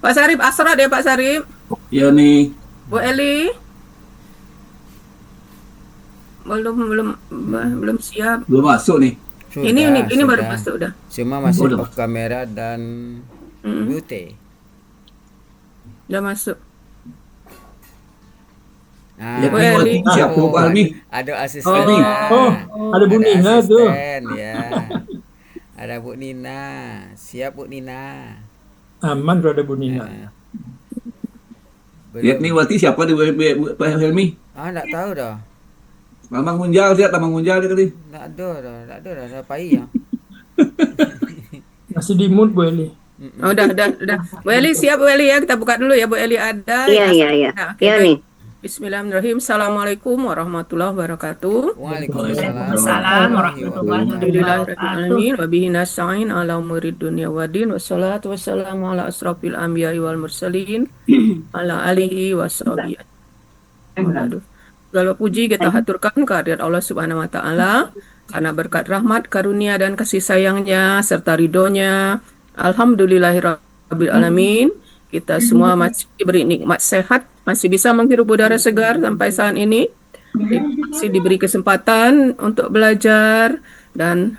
Pak Sarip, asrat ya Pak Sarip. Ya nih, Bu Eli, belum belum belum siap. belum masuk nih. Ini baru Sudah. masuk udah. Cuma Oh, masih udah off masuk. kamera dan Mm, mute. udah masuk. Lihat Bu Nah, nih Eli. Wati, siapa Bu oh, Almi? ada Almi. asistennya. Oh, ada Bu Ada Nina tuh. asisten ya. Ada Bu Nina. Siap Bu Nina. Aman tuh ada Bu Nina. Nah, Lihat nih belum. Wati, siapa di Pak Helmi? Enggak tahu dah. Mamang Munjal, lihat Mamang Munjal dia tadi. Enggak ada dah. Apa ya? Masih di mood Bu Eli. Oh, udah. Bu Eli siap Bu Eli ya. Kita buka dulu ya Bu Eli ada. Iya, Yang iya, asrat iya. ada. Oke, Iya baik. nih. Bismillahirrahmanirrahim. Assalamualaikum warahmatullahi wabarakatuh. Waalaikumsalam warahmatullahi Alhamdulillahirrahmanirrahim. Wa bihi nasta'in ala umurid dunya waddin. Wassalatu wassalamu ala asrafil anbiya'i wal mursalin. Ala alihi wa sahbihi. Segala puji kita haturkan kehadirat Allah Subhanahu wa taala karena berkat rahmat, karunia dan kasih sayangnya serta ridhonya. Alhamdulillahirabbil alamin. Kita semua masih diberi nikmat sehat, masih bisa menghirup udara segar sampai saat ini. Masih diberi kesempatan untuk belajar dan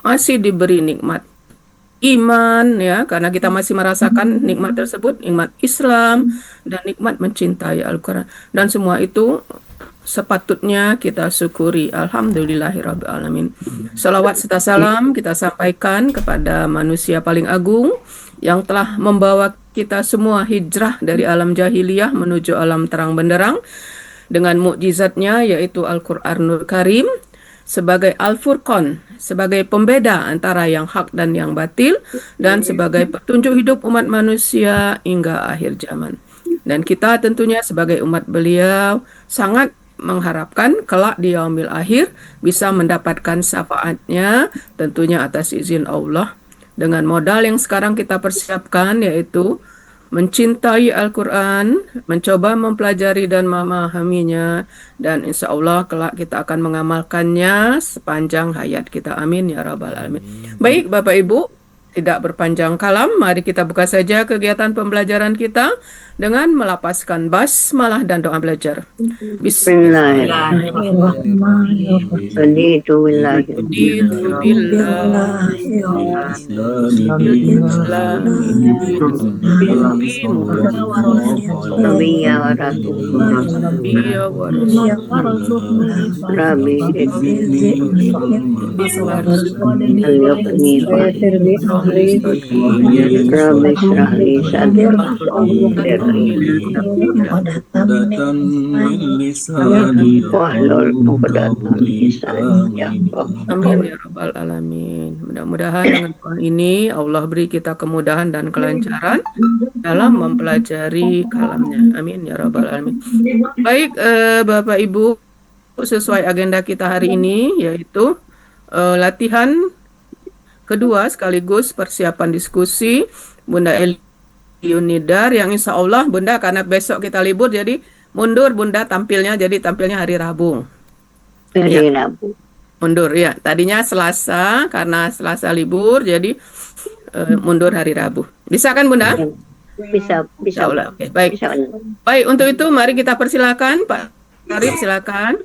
masih diberi nikmat iman ya, karena kita masih merasakan nikmat tersebut, nikmat Islam dan nikmat mencintai Al-Qur'an, dan semua itu sepatutnya kita syukuri. Alhamdulillahirabbil alamin. Salawat serta salam kita sampaikan kepada manusia paling agung yang telah membawa kita semua hijrah dari alam jahiliyah menuju alam terang benderang dengan mukjizatnya yaitu Al-Qur'anul Karim sebagai Al-Furqan, sebagai pembeda antara yang hak dan yang batil, dan sebagai petunjuk hidup umat manusia hingga akhir zaman. Dan kita tentunya sebagai umat beliau sangat mengharapkan kelak di yaumil akhir bisa mendapatkan syafaatnya tentunya atas izin Allah dengan modal yang sekarang kita persiapkan yaitu mencintai Al-Quran, mencoba mempelajari dan memahaminya, dan insya Allah kelak kita akan mengamalkannya sepanjang hayat kita. Amin ya rabbal alamin. Baik Bapak Ibu, tidak berpanjang kalam, mari kita buka saja kegiatan pembelajaran kita dengan melapaskan basmalah dan doa belajar. Bismillah. Bismillahirrahmanirrahim. Raditu billahi. Raditu billahi Nabiyya wa rasulullah. Rabbi al-yaqni Rabbi syrahli sadri Datang min lisani. wahlul 'uqdatam min lisani Amin ya rabbal alamin. Mudah-mudahan dengan doa ini Allah beri kita kemudahan dan kelancaran dalam mempelajari kalamnya. Amin ya rabbal alamin. Baik Bapak Ibu, sesuai agenda kita hari ini yaitu latihan kedua sekaligus persiapan diskusi Bunda Eli Yunidar yang insya Allah Bunda karena besok kita libur jadi mundur Bunda tampilnya, jadi tampilnya hari Rabu. Hari Rabu. Mundur ya, tadinya Selasa karena Selasa libur jadi mundur hari Rabu. Bisa kan Bunda? Bisa. Insya Allah. Oke, baik. Bisa. Baik, untuk itu mari kita persilakan Pak Arif, silakan.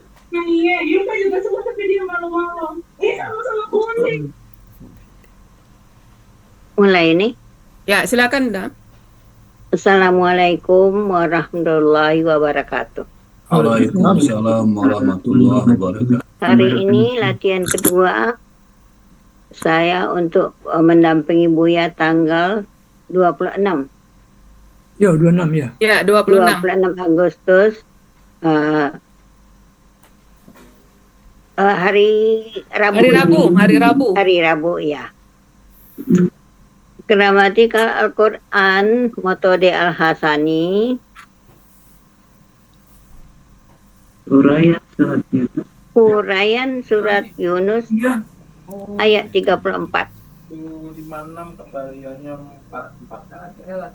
Mulai nih. Ya, silakan Bunda. Assalamualaikum warahmatullahi wabarakatuh. Waalaikumsalam warahmatullahi wabarakatuh. Hari ini latihan kedua saya untuk mendampingi Buya tanggal 26. Ya, 26 ya. Ya, 26. 26 Agustus hari Rabu. Hari Rabu ya. Gramatikal Al-Quran Metode Al-Hasani. Uraian surat Yunus ayat 34.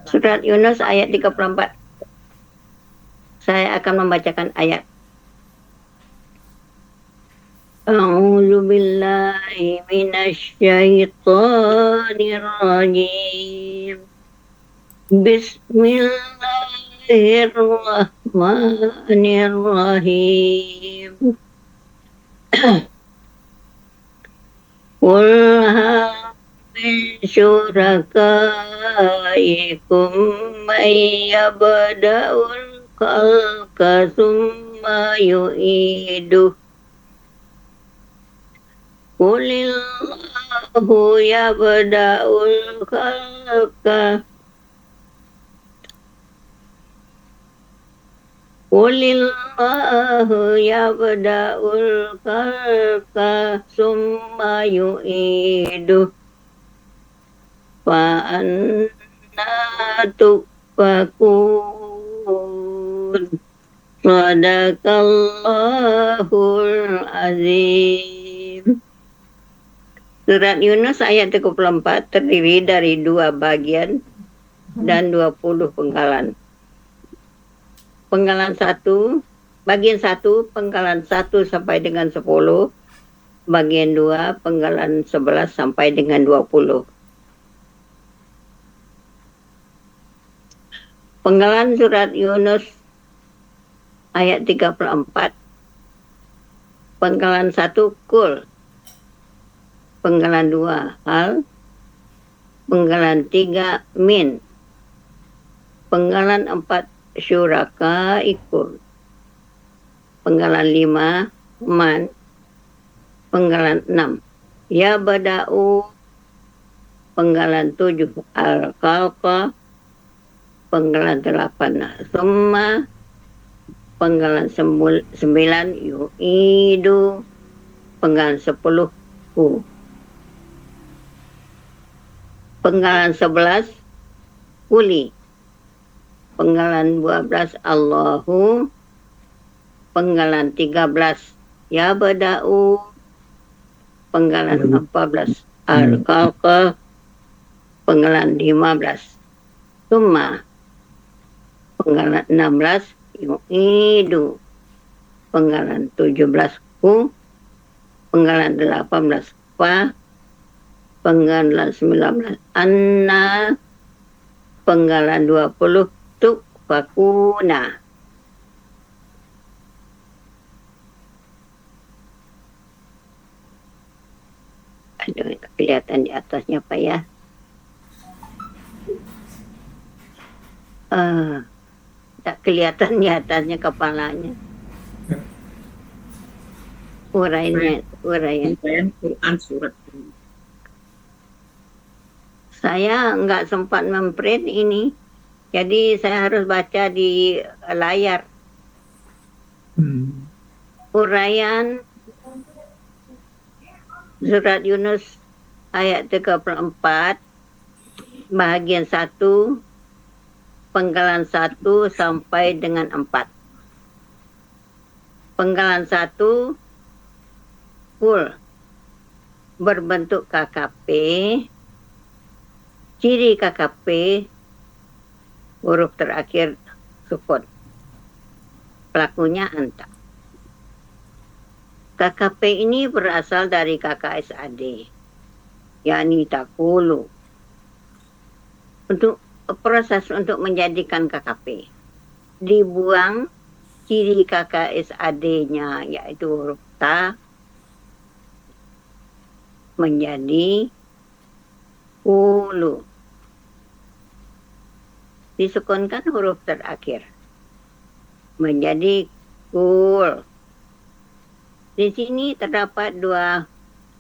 Surat Yunus ayat 34. Saya akan membacakan ayat. A'udzu billahi minasy syaithanir rajim. Bismillahirrahmanirrahim. Qul hal min syurakaikum may yabda'ul khalqa tsumma yu'iduh. Qulillahu yabda'ul khalqa Qulillahu yabda'ul khalqa summa yu'iduh fa anna tufakun. Sadaqallahul azim. Surat Yunus ayat 34 terdiri dari 2 bagian dan 20 penggalan. Penggalan 1, bagian 1, penggalan 1 sampai dengan 10, bagian 2, penggalan 11 sampai dengan 20. Penggalan surat Yunus ayat 34. Penggalan 1, kul. Penggalan 2, hal. Penggalan 3, min. Penggalan 4, syuraka ikut. Penggalan 5, man. Penggalan 6, ya bada'u. Penggalan 7, al-khalqa. Penggalan 8, summa. Penggalan 9, yu'idu. Penggalan 10, hu. Penggalan 11, kuli. Penggalan 12, Allahu. Penggalan 13, ya bada'u. Penggalan 14, al-khalqa. Penggalan 15, summa. Penggalan 16, yu'idu. Penggalan 17, hu. Penggalan 18, fa. Penggalan 19, anna. Penggalan 20, tufakuna. Aduh, kelihatan di atasnya Pak ya. Tak kelihatan di atasnya kepalanya. Uraian. Quran surat. Saya nggak sempat memprint ini, jadi saya harus baca di layar. Uraian surat Yunus ayat 34, bahagian 1, penggalan 1 sampai dengan 4. Penggalan 1, full, berbentuk KKP. Ciri KKP, huruf terakhir sukun. Pelakunya anta. KKP ini berasal dari KKSAD, yakni takulu. Untuk proses untuk menjadikan KKP, dibuang ciri KKSAD-nya, yaitu huruf ta, menjadi ulu. Disukunkan huruf terakhir menjadi kul. Di sini terdapat 2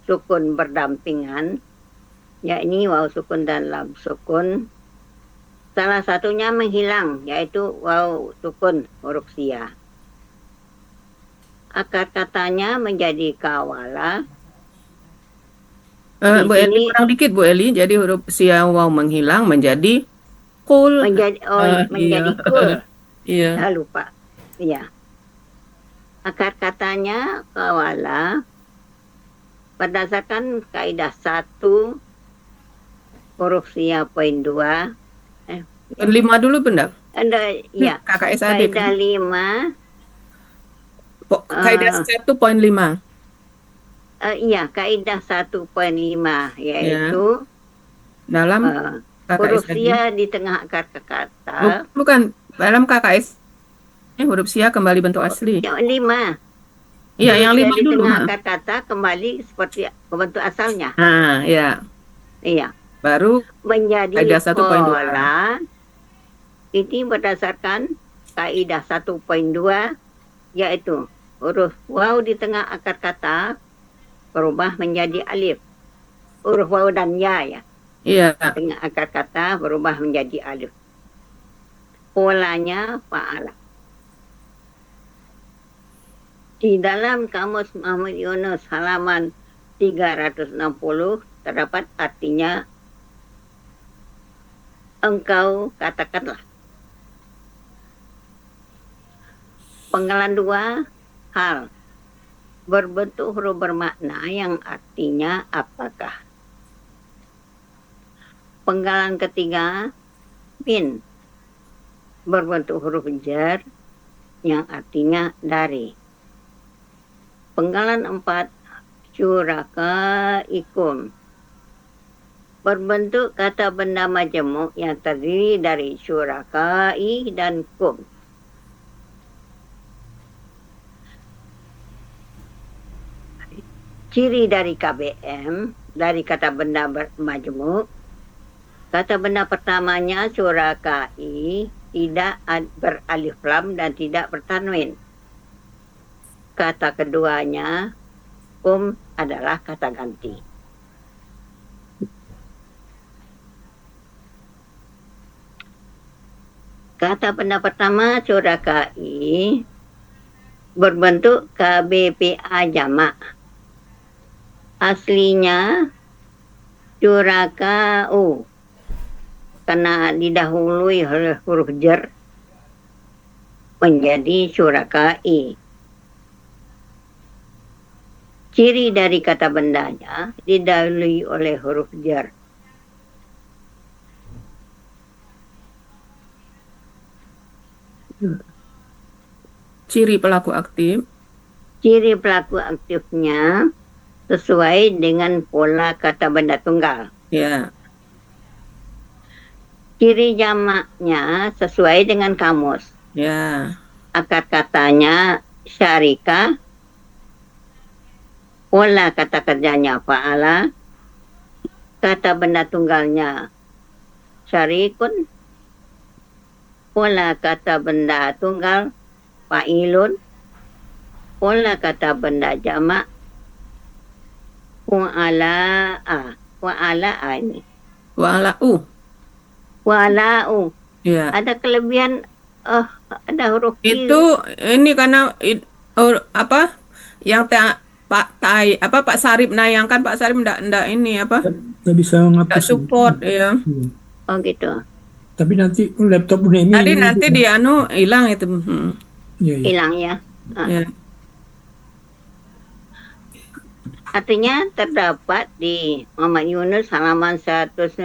sukun berdampingan, yakni waw sukun dan lam sukun. Salah satunya menghilang, yaitu waw sukun huruf sia. Akar katanya menjadi kawala. Bu Eli kurang dikit Bu Eli, jadi huruf sia waw menghilang menjadi kul. Menjadi kul. Iya. Saya lupa. Iya. Akar katanya kawala berdasarkan kaidah 1 huruf sia poin 2. 5 dulu benar. Ya. KKSAD. Kaidah 5. Kaidah 1.5. Iya, kaidah 1.5 yaitu dalam Huruf KKS lagi. sia di tengah akar kata. Bukan, dalam KKS ini huruf sia kembali bentuk asli. Yang 5. Iya, Huruf yang sia 5 di dulu. tengah Ha. akar kata kembali seperti bentuk asalnya. Nah, ya. Iya. Baru Menjadi kaidah 1.2. pola ini berdasarkan kaidah 1.2, yaitu huruf waw di tengah akar kata berubah menjadi alif. Huruf waw dan ya ya. Iya. Di tengah akar kata berubah menjadi alif. Polanya fa'ala. Di dalam kamus Muhammad Yunus halaman 360 terdapat artinya engkau katakanlah. Penggalan 2, hal. Berbentuk huruf bermakna yang artinya apakah. Penggalan ketiga, min. Berbentuk huruf jar yang artinya dari. Penggalan 4, syurakaikum. Berbentuk kata benda majemuk yang terdiri dari syurakai dan kum. Ciri dari KBM, dari kata benda majemuk. Kata benda pertamanya syurakai, tidak beralif lam dan tidak bertanwin. Kata keduanya, kum adalah kata ganti. Kata benda pertama syurakai berbentuk KBPA jamak. Aslinya syuraka'u, karena didahului oleh huruf jar menjadi syurakai. Ciri dari kata bendanya didahului oleh huruf jar. Ciri pelaku aktif. Ciri pelaku aktifnya sesuai dengan pola kata benda tunggal. Ya. Ciri jamaknya sesuai dengan kamus. Ya. Akar katanya syarika. Pola kata kerjanya fa'ala. Kata benda tunggalnya syarikun. Pola kata benda tunggal fa'ilun. Pola kata benda jamak wa'ala'a. Wa'ala'a ini. Wa'ala'u. Wa'ala'u. Ya. Ada kelebihan, ada huruf I. Itu ini karena apa? Yang Pak Sarip nayangkan, Pak Sarip ndak ini apa? Nggak bisa Ndak ngapus. support ya. Oh gitu. Tapi nanti laptop Bunemi Tadi nanti di hilang itu. Iya, iya. Hilang ya. Ya. Artinya terdapat di Muhammad Yunus halaman 196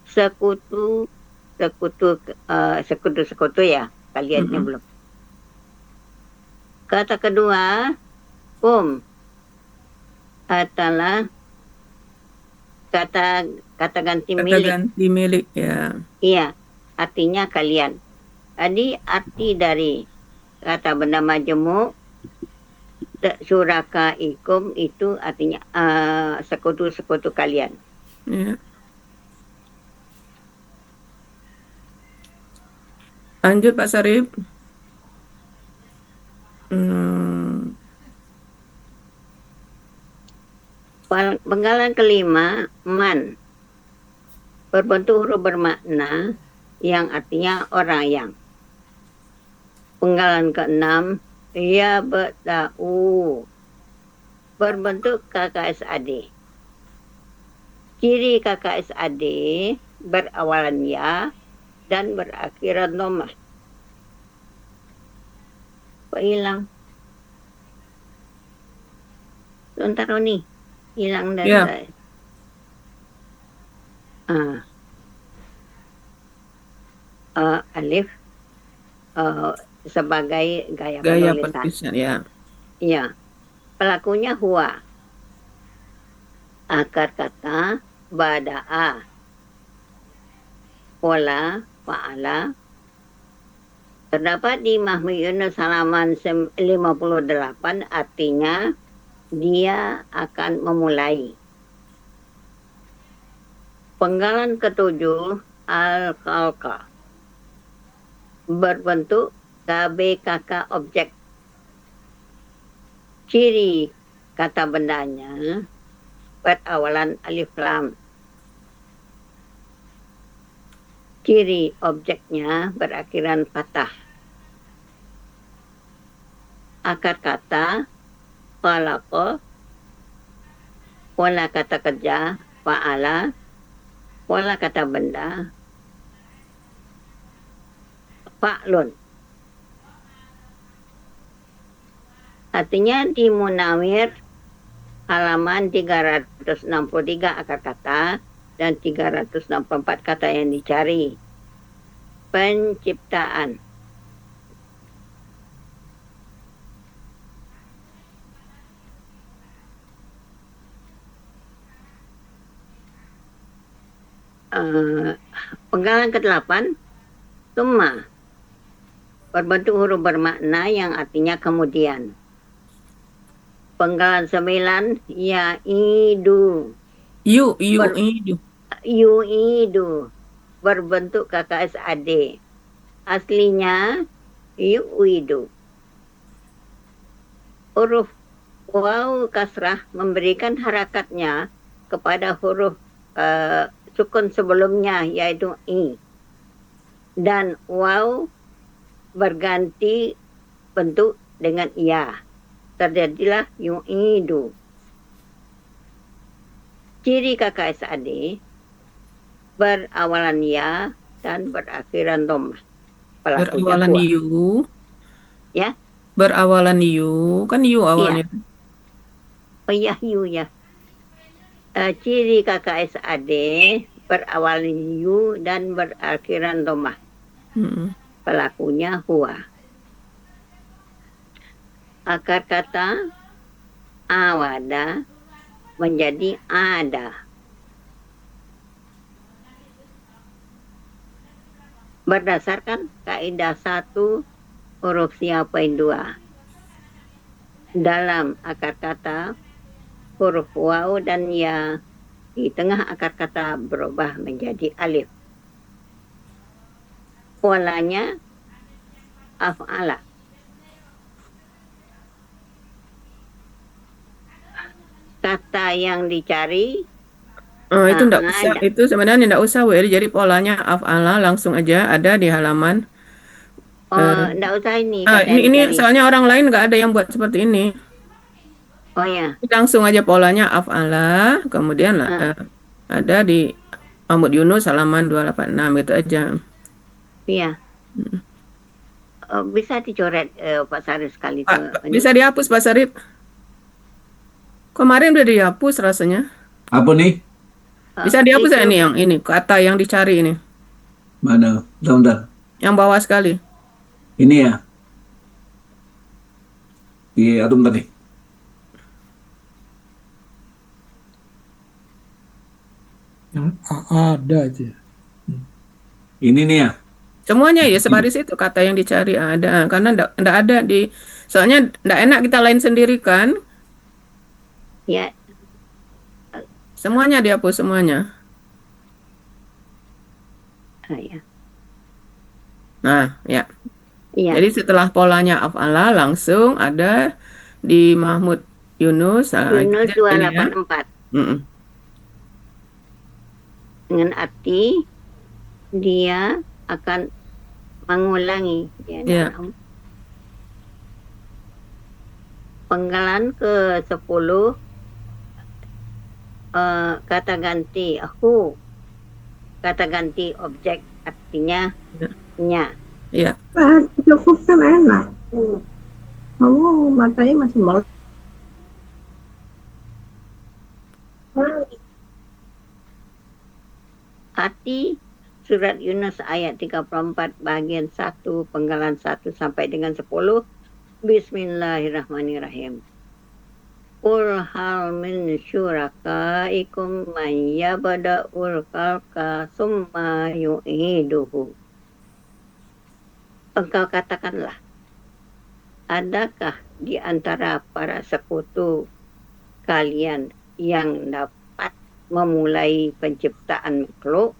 sekutu ya. Kaliannya belum. Kata kedua, kum adalah kata ganti Kata milik. ganti milik ya. Iya, artinya kalian. Jadi arti dari kata benda majemuk syurakaikum itu artinya sekutu-sekutu kalian. Ya. Lanjut Pak Sarip. Penggalan kelima, man. Berbentuk huruf bermakna yang artinya orang yang. Penggalan keenam, ya beta'u. Berbentuk KKSAD. Ciri KKSAD berawalan ya dan berakhiran nomah. Kok hilang? Sebentar nih, hilang dari Ya. saya. Alif sebagai gaya Gaya penulisan. penulisan ya. Iya. Pelakunya huwa. Akar kata bada'a, pola, fa'ala. Terdapat di Mahmud Yunus halaman 58, artinya dia akan memulai. Penggalan ketujuh, al-khalqa, berbentuk KBKK objek. Ciri kata bendanya berawalan alif lam. Ciri objeknya berakhiran fathah. Akar kata khalaqa, pola kata kerja fa'ala, pola kata benda fa'lun. Artinya di Munawir halaman 363 akar kata dan 364 kata yang dicari. Penciptaan. Penggalan ke-8, summa, berbentuk huruf bermakna yang artinya kemudian. Penggalan 9, yaidu, yu'idu, berbentuk KKSAD. Aslinya yu'idu. Huruf waw kasrah memberikan harakatnya kepada huruf sukun sebelumnya, yaitu i. Dan waw berganti bentuk dengan ya. Terjadilah yu'idu. Ciri KKSAD berawalan ya dan berakhiran dhammah. Berawalan yu. Ya. Berawalan yu, kan yu awalnya. Oh iya, yu ya. Ciri KKSAD berawalan yu dan berakhiran dhammah. Pelakunya huwa. Akar kata awada menjadi ada. Berdasarkan kaidah 1 huruf siapain 2. Dalam akar kata huruf waw dan ya di tengah akar kata berubah menjadi alif. Polanya af'ala. Kata yang dicari Itu enggak usah, itu sebenarnya enggak usah Wel, jadi polanya af'ala langsung aja ada di halaman. enggak usah ini. Ini soalnya orang lain enggak ada yang buat seperti ini. Oh ya. Langsung aja polanya af'ala, kemudian ada di Mahmud Yunus halaman 286 gitu aja. Iya. Bisa dicoret Pak Sarif sekali tuh. Bisa dihapus Pak Sarif. Kemarin udah dihapus rasanya. Apa nih? Bisa dihapus ya ini yang ini kata yang dicari ini. Mana? Bentar. Yang bawah sekali. Ini ya. Iya, aduh bentar nih. Yang ada aja. Ini nih ya. Semuanya ya sebaris itu kata yang dicari ada, karena ndak ada di, soalnya ndak enak kita lain sendiri kan. Ya. Semuanya dihapus semuanya. Ya. Nah, ya. Iya. Jadi setelah polanya af'ala langsung ada di Mahmud Yunus. Yunus itu aja ini ya. 284. Dengan arti dia akan mengulangi Ya. dalam penggalan ke-10 kata ganti hu, kata ganti objek artinya nya. Iya. Cukup kan enak. Kamu matanya masih mau. Arti surat Yunus ayat 34 bagian 1 penggalan 1 sampai dengan 10. Bismillahirrahmanirrahim. Qul hal min syurakaikum man yabda'ul khalqa summa yu'iduhu. Engkau katakanlah, adakah di antara para sekutu kalian yang dapat memulai penciptaan makhluk,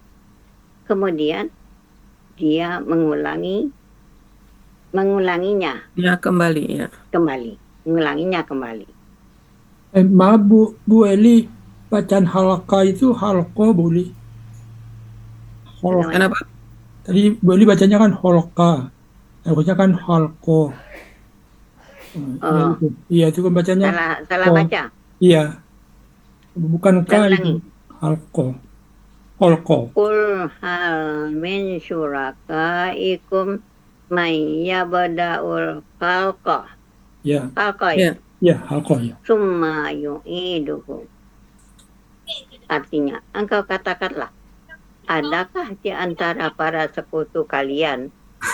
kemudian dia mengulanginya Ya, kembali ya. kembali. Maaf Bu Eli, bacaan halaka itu halqa boleh. Holok. Kenapa? Tadi Bu Eli bacanya kan holka, harusnya kan halqa. Iya Oh, itu. Iya itu kan bacanya salah ko. baca. Iya, bukan Saya ka ulangi. itu. Halqa. Holqa. Qul hal min syurakaikum man yabda'ul khalqa. Ya, Khalqa Ya. ya halqa ya. summa yu'iduhu. Artinya, engkau katakanlah, adakah di antara para sekutu kalian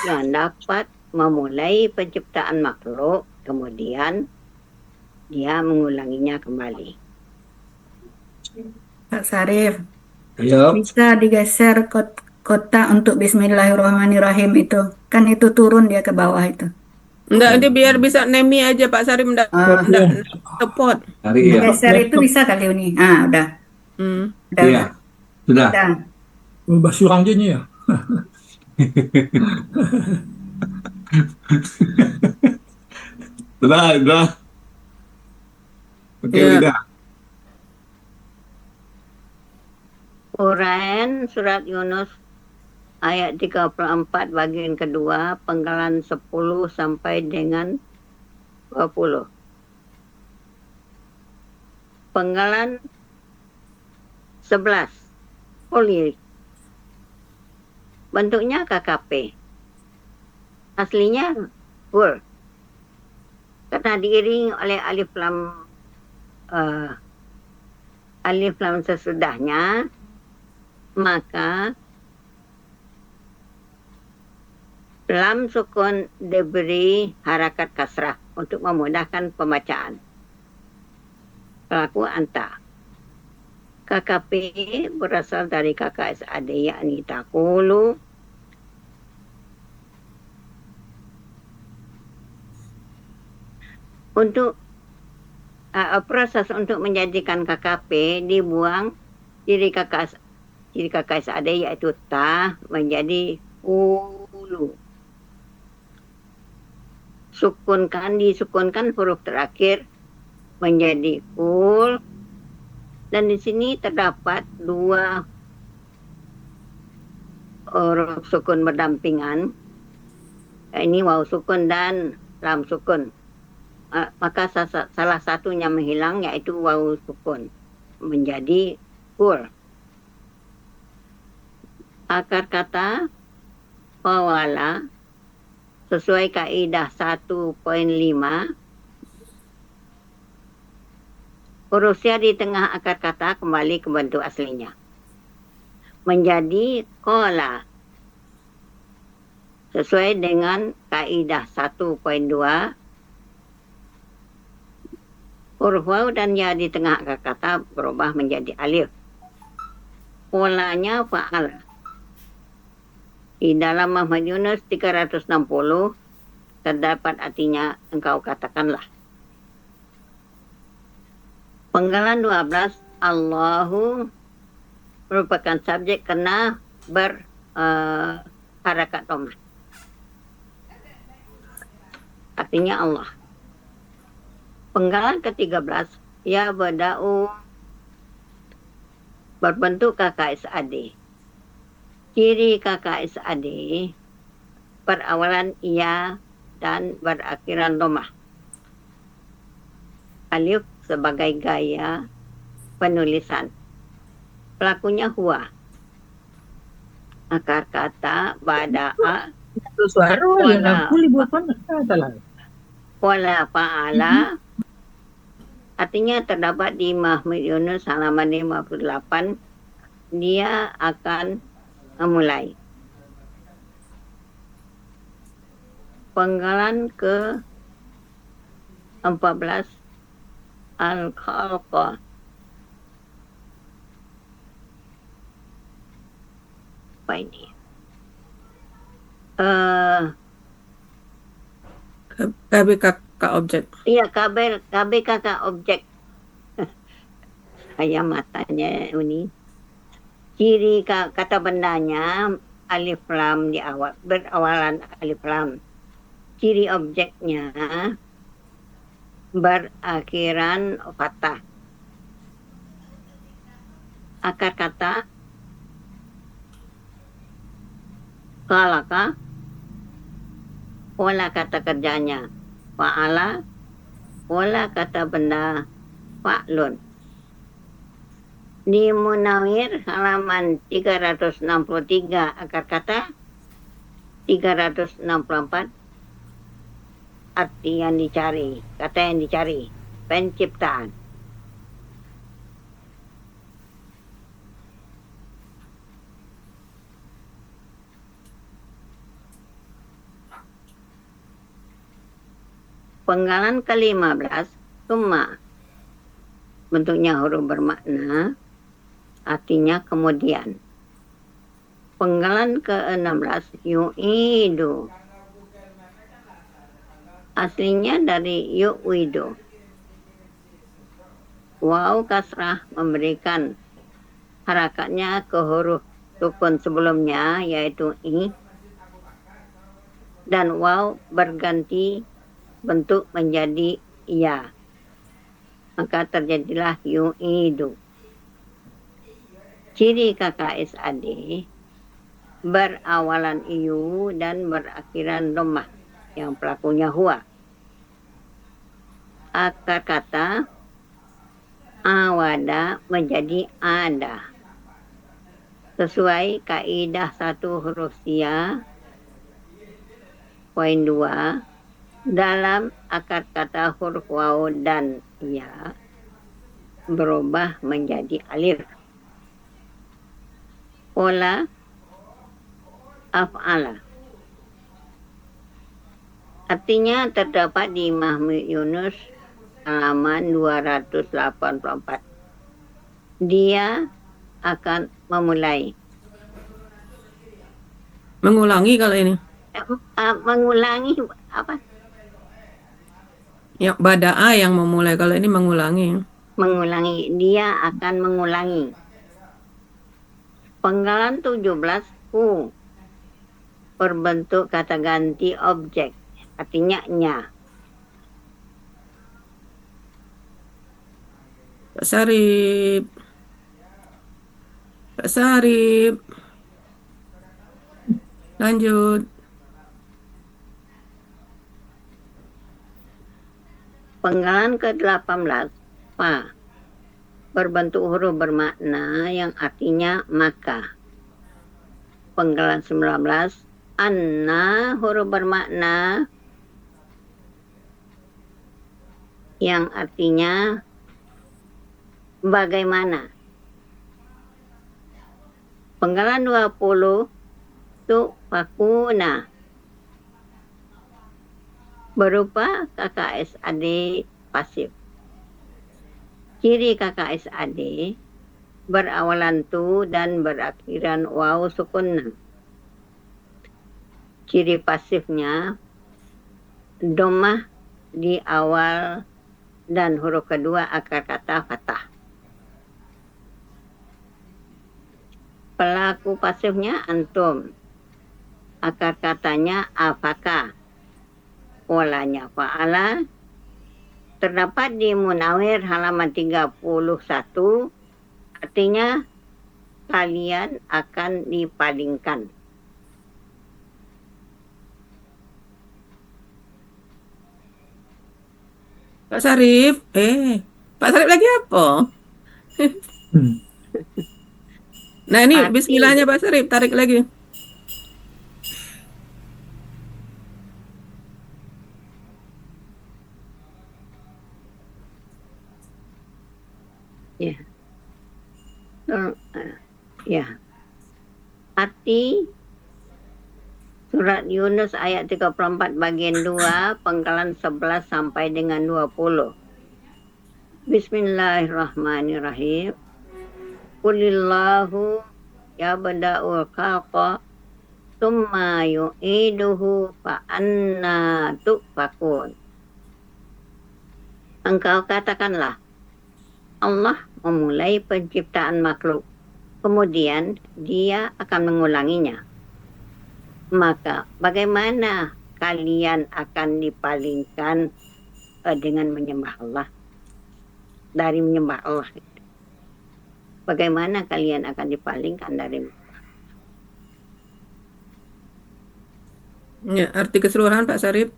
yang dapat memulai penciptaan makhluk, kemudian dia mengulanginya kembali. Pak Sarif, Ayo. bisa digeser kotak untuk Bismillahirrahmanirrahim itu. Kan itu turun dia ke bawah itu. Enggak, dia biar bisa nemi aja Pak Sarif, enggak Ah, support. Cari ya. geser itu bisa kali ini. Ah, udah. Hmm. Udah. Iya. Sudah. Udah. Bahasa orang aja nih ya. Sudah. Oke, Ya. Wida. Uraian surat Yunus ayat 34 bagian kedua, penggalan 10 sampai dengan 20. Penggalan 11. Poli. Bentuknya KKP. Aslinya full. Karena diiringi oleh alif lam sesudahnya, maka lam sukun diberi harakat kasrah untuk memudahkan pembacaan. Pelaku anta. KKP berasal dari KKSAD, yakni takulu. Untuk proses untuk menjadikan KKP dibuang ciri KKSAD yaitu ta menjadi ulu. Disukunkan huruf terakhir menjadi kul, dan di sini terdapat dua huruf sukun berdampingan. Ini waw sukun dan lam sukun. Maka salah satunya menghilang, yaitu waw sukun menjadi kul. Akar kata fawala sesuai kaidah 1.5, huruf ya di tengah akar kata kembali ke bentuk aslinya menjadi kola sesuai dengan kaidah 1.2. Huruf waw dan ya di tengah akar kata berubah menjadi alif. Polanya fa'ala. Di dalam Muhammad Yunus 360 terdapat artinya engkau katakanlah. Penggalan 12, Allahu merupakan subjek karena berharakat domah. Artinya Allah. Penggalan ke-13, ya bada'u berbentuk KKSAD. Ciri KKSAD perawalan ia dan berakhiran domah. Alif sebagai gaya penulisan. Pelakunya huwa. Akar kata bada'a wala fa'ala. Artinya terdapat di Muhammad Yunus halaman 58. Dia akan memulai. Penggalan ke 14, Al-Khalqa. Apa ini? KBKK objek. Iya, KBKK objek. Saya matanya ini. Ciri kata bendanya alif lam di awal, berawalan alif lam. Ciri objeknya berakhiran fathah. Akar kata kalaka, pola kata kerjanya fa'ala, pola kata benda fa'lun. Di Munawir halaman 363 akar kata 364 arti yang dicari, kata yang dicari, penciptaan. Penggalan ke-15 summa, bentuknya huruf bermakna, artinya kemudian. Penggalan ke-16 yu'idu, aslinya dari yu'idu. Waw kasrah memberikan harakatnya ke huruf sukun sebelumnya yaitu i, dan waw berganti bentuk menjadi ya, maka terjadilah yu'idu. Ciri KKSAD berawalan iu dan berakhiran dhammah yang pelakunya huwa. Akar kata awada menjadi ada, sesuai kaidah 1 huruf sia poin 2 dalam akar kata huruf waw dan ya berubah menjadi alif. Pola af'ala, artinya terdapat di Mahmud Yunus halaman 284. Dia akan memulai. Mengulangi kalau ini. Mengulangi apa? Ya, bada'a yang memulai, kalau ini mengulangi. Mengulangi, dia akan mengulangi. Penggalan 17 ku berbentuk kata ganti objek, artinya nya. Pak Sarip. Pak Sarip. Lanjut. Penggalan ke-18 pa berbentuk huruf bermakna yang artinya maka. Penggalan 19 anna huruf bermakna yang artinya bagaimana. Penggalan 20 tu fakuna berupa KKSAD pasif. Ciri KKSAD berawalan tu dan berakhiran waw sukun. Ciri pasifnya dhammah di awal dan huruf kedua akar kata fathah. Pelaku pasifnya antum. Akar katanya apakah. Polanya fa'ala. Terdapat di Munawir halaman 31. Artinya kalian akan dipalingkan. Pak Sarip. Pak Sarip lagi apa? Nah ini Arti. bismillahnya Pak Sarip, tarik lagi. Ya. Ya. Arti surat Yunus ayat 34 bagian 2 penggalan 11 sampai dengan 20. Bismillahirrahmanirrahim. Qulillahu yabda'ul khalqa tsumma yu'iduhu fa anna tufakun. Engkau katakanlah, Allah memulai penciptaan makhluk, kemudian dia akan mengulanginya. Maka bagaimana kalian akan dipalingkan dengan menyembah Allah? Dari menyembah Allah. Bagaimana kalian akan dipalingkan dari Ya, arti keseluruhan Pak Sarip.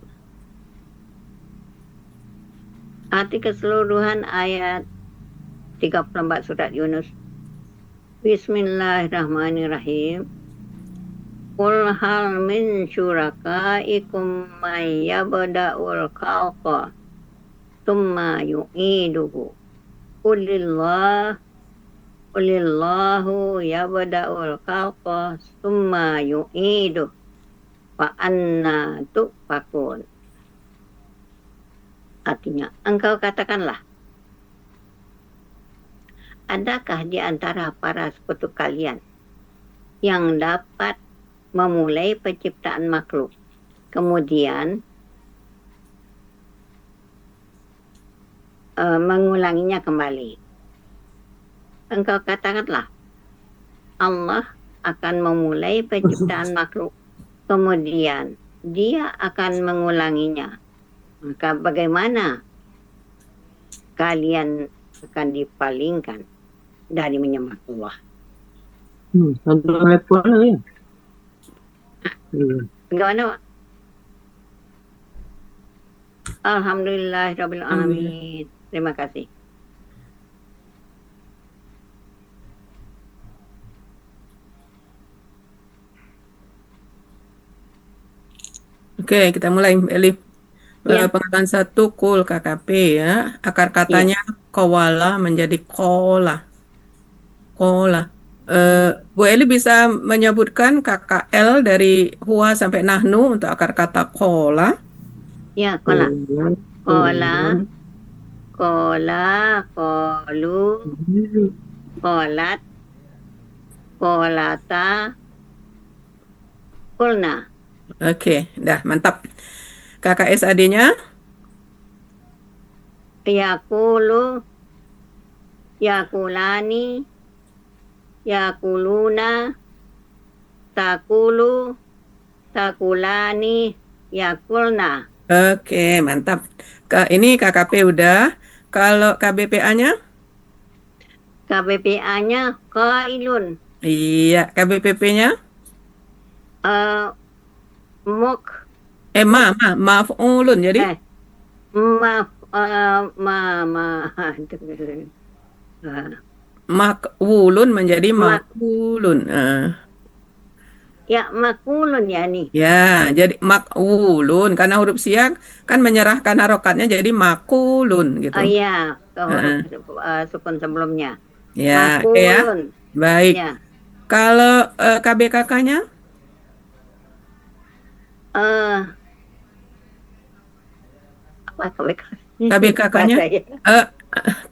arti keseluruhan ayat 34 surat Yunus. Bismillahirrahmanirrahim. Qul hal min syurakaikum may yabda'ul khalqa tsumma yu'iduhu. Qulillahu yabda'ul khalqa tsumma yu'iduhu fa anna tufakun. Artinya, engkau katakanlah, adakah di antara para sekutu kalian yang dapat memulai penciptaan makhluk, kemudian mengulanginya kembali? Engkau katakanlah, Allah akan memulai penciptaan makhluk, kemudian dia akan mengulanginya. Maka bagaimana kalian akan dipalingkan dari menyembah Allah? Satu ayat mana ya? Bagaimana, Pak? Alhamdulillahirabbil alamin. Terima kasih. Oke, kita mulai Mbak Eli. Ya. Pengetahuan 1 kul KKP ya. Akar katanya kowala menjadi kola. Kola. Bu Eli bisa menyebutkan KKL dari huwa sampai nahnu untuk akar kata kola. Ya, kola. Kola, kola, kolu, kolat, kolata, kulna. Oke, dah mantap. KKSAD-nya Yakulu, yakulani, yakuluna, takulu, takulani, yakulna. Oke, mantap. Ini KKP udah. Kalau KBPA-nya? KBPA-nya qailun, Iya, KBPP-nya? muk, Maf'ulun jadi? Makwulun menjadi makulun. ya makulun ya nih. Ya, jadi makwulun karena huruf siak kan menyerahkan harokatnya jadi makulun gitu. Oh iya, ke huruf sukun sebelumnya. Ya, oke ya. Makulun. Baik. Ya. Kalau KBKK-nya? Apa KBK? KBKK-nya?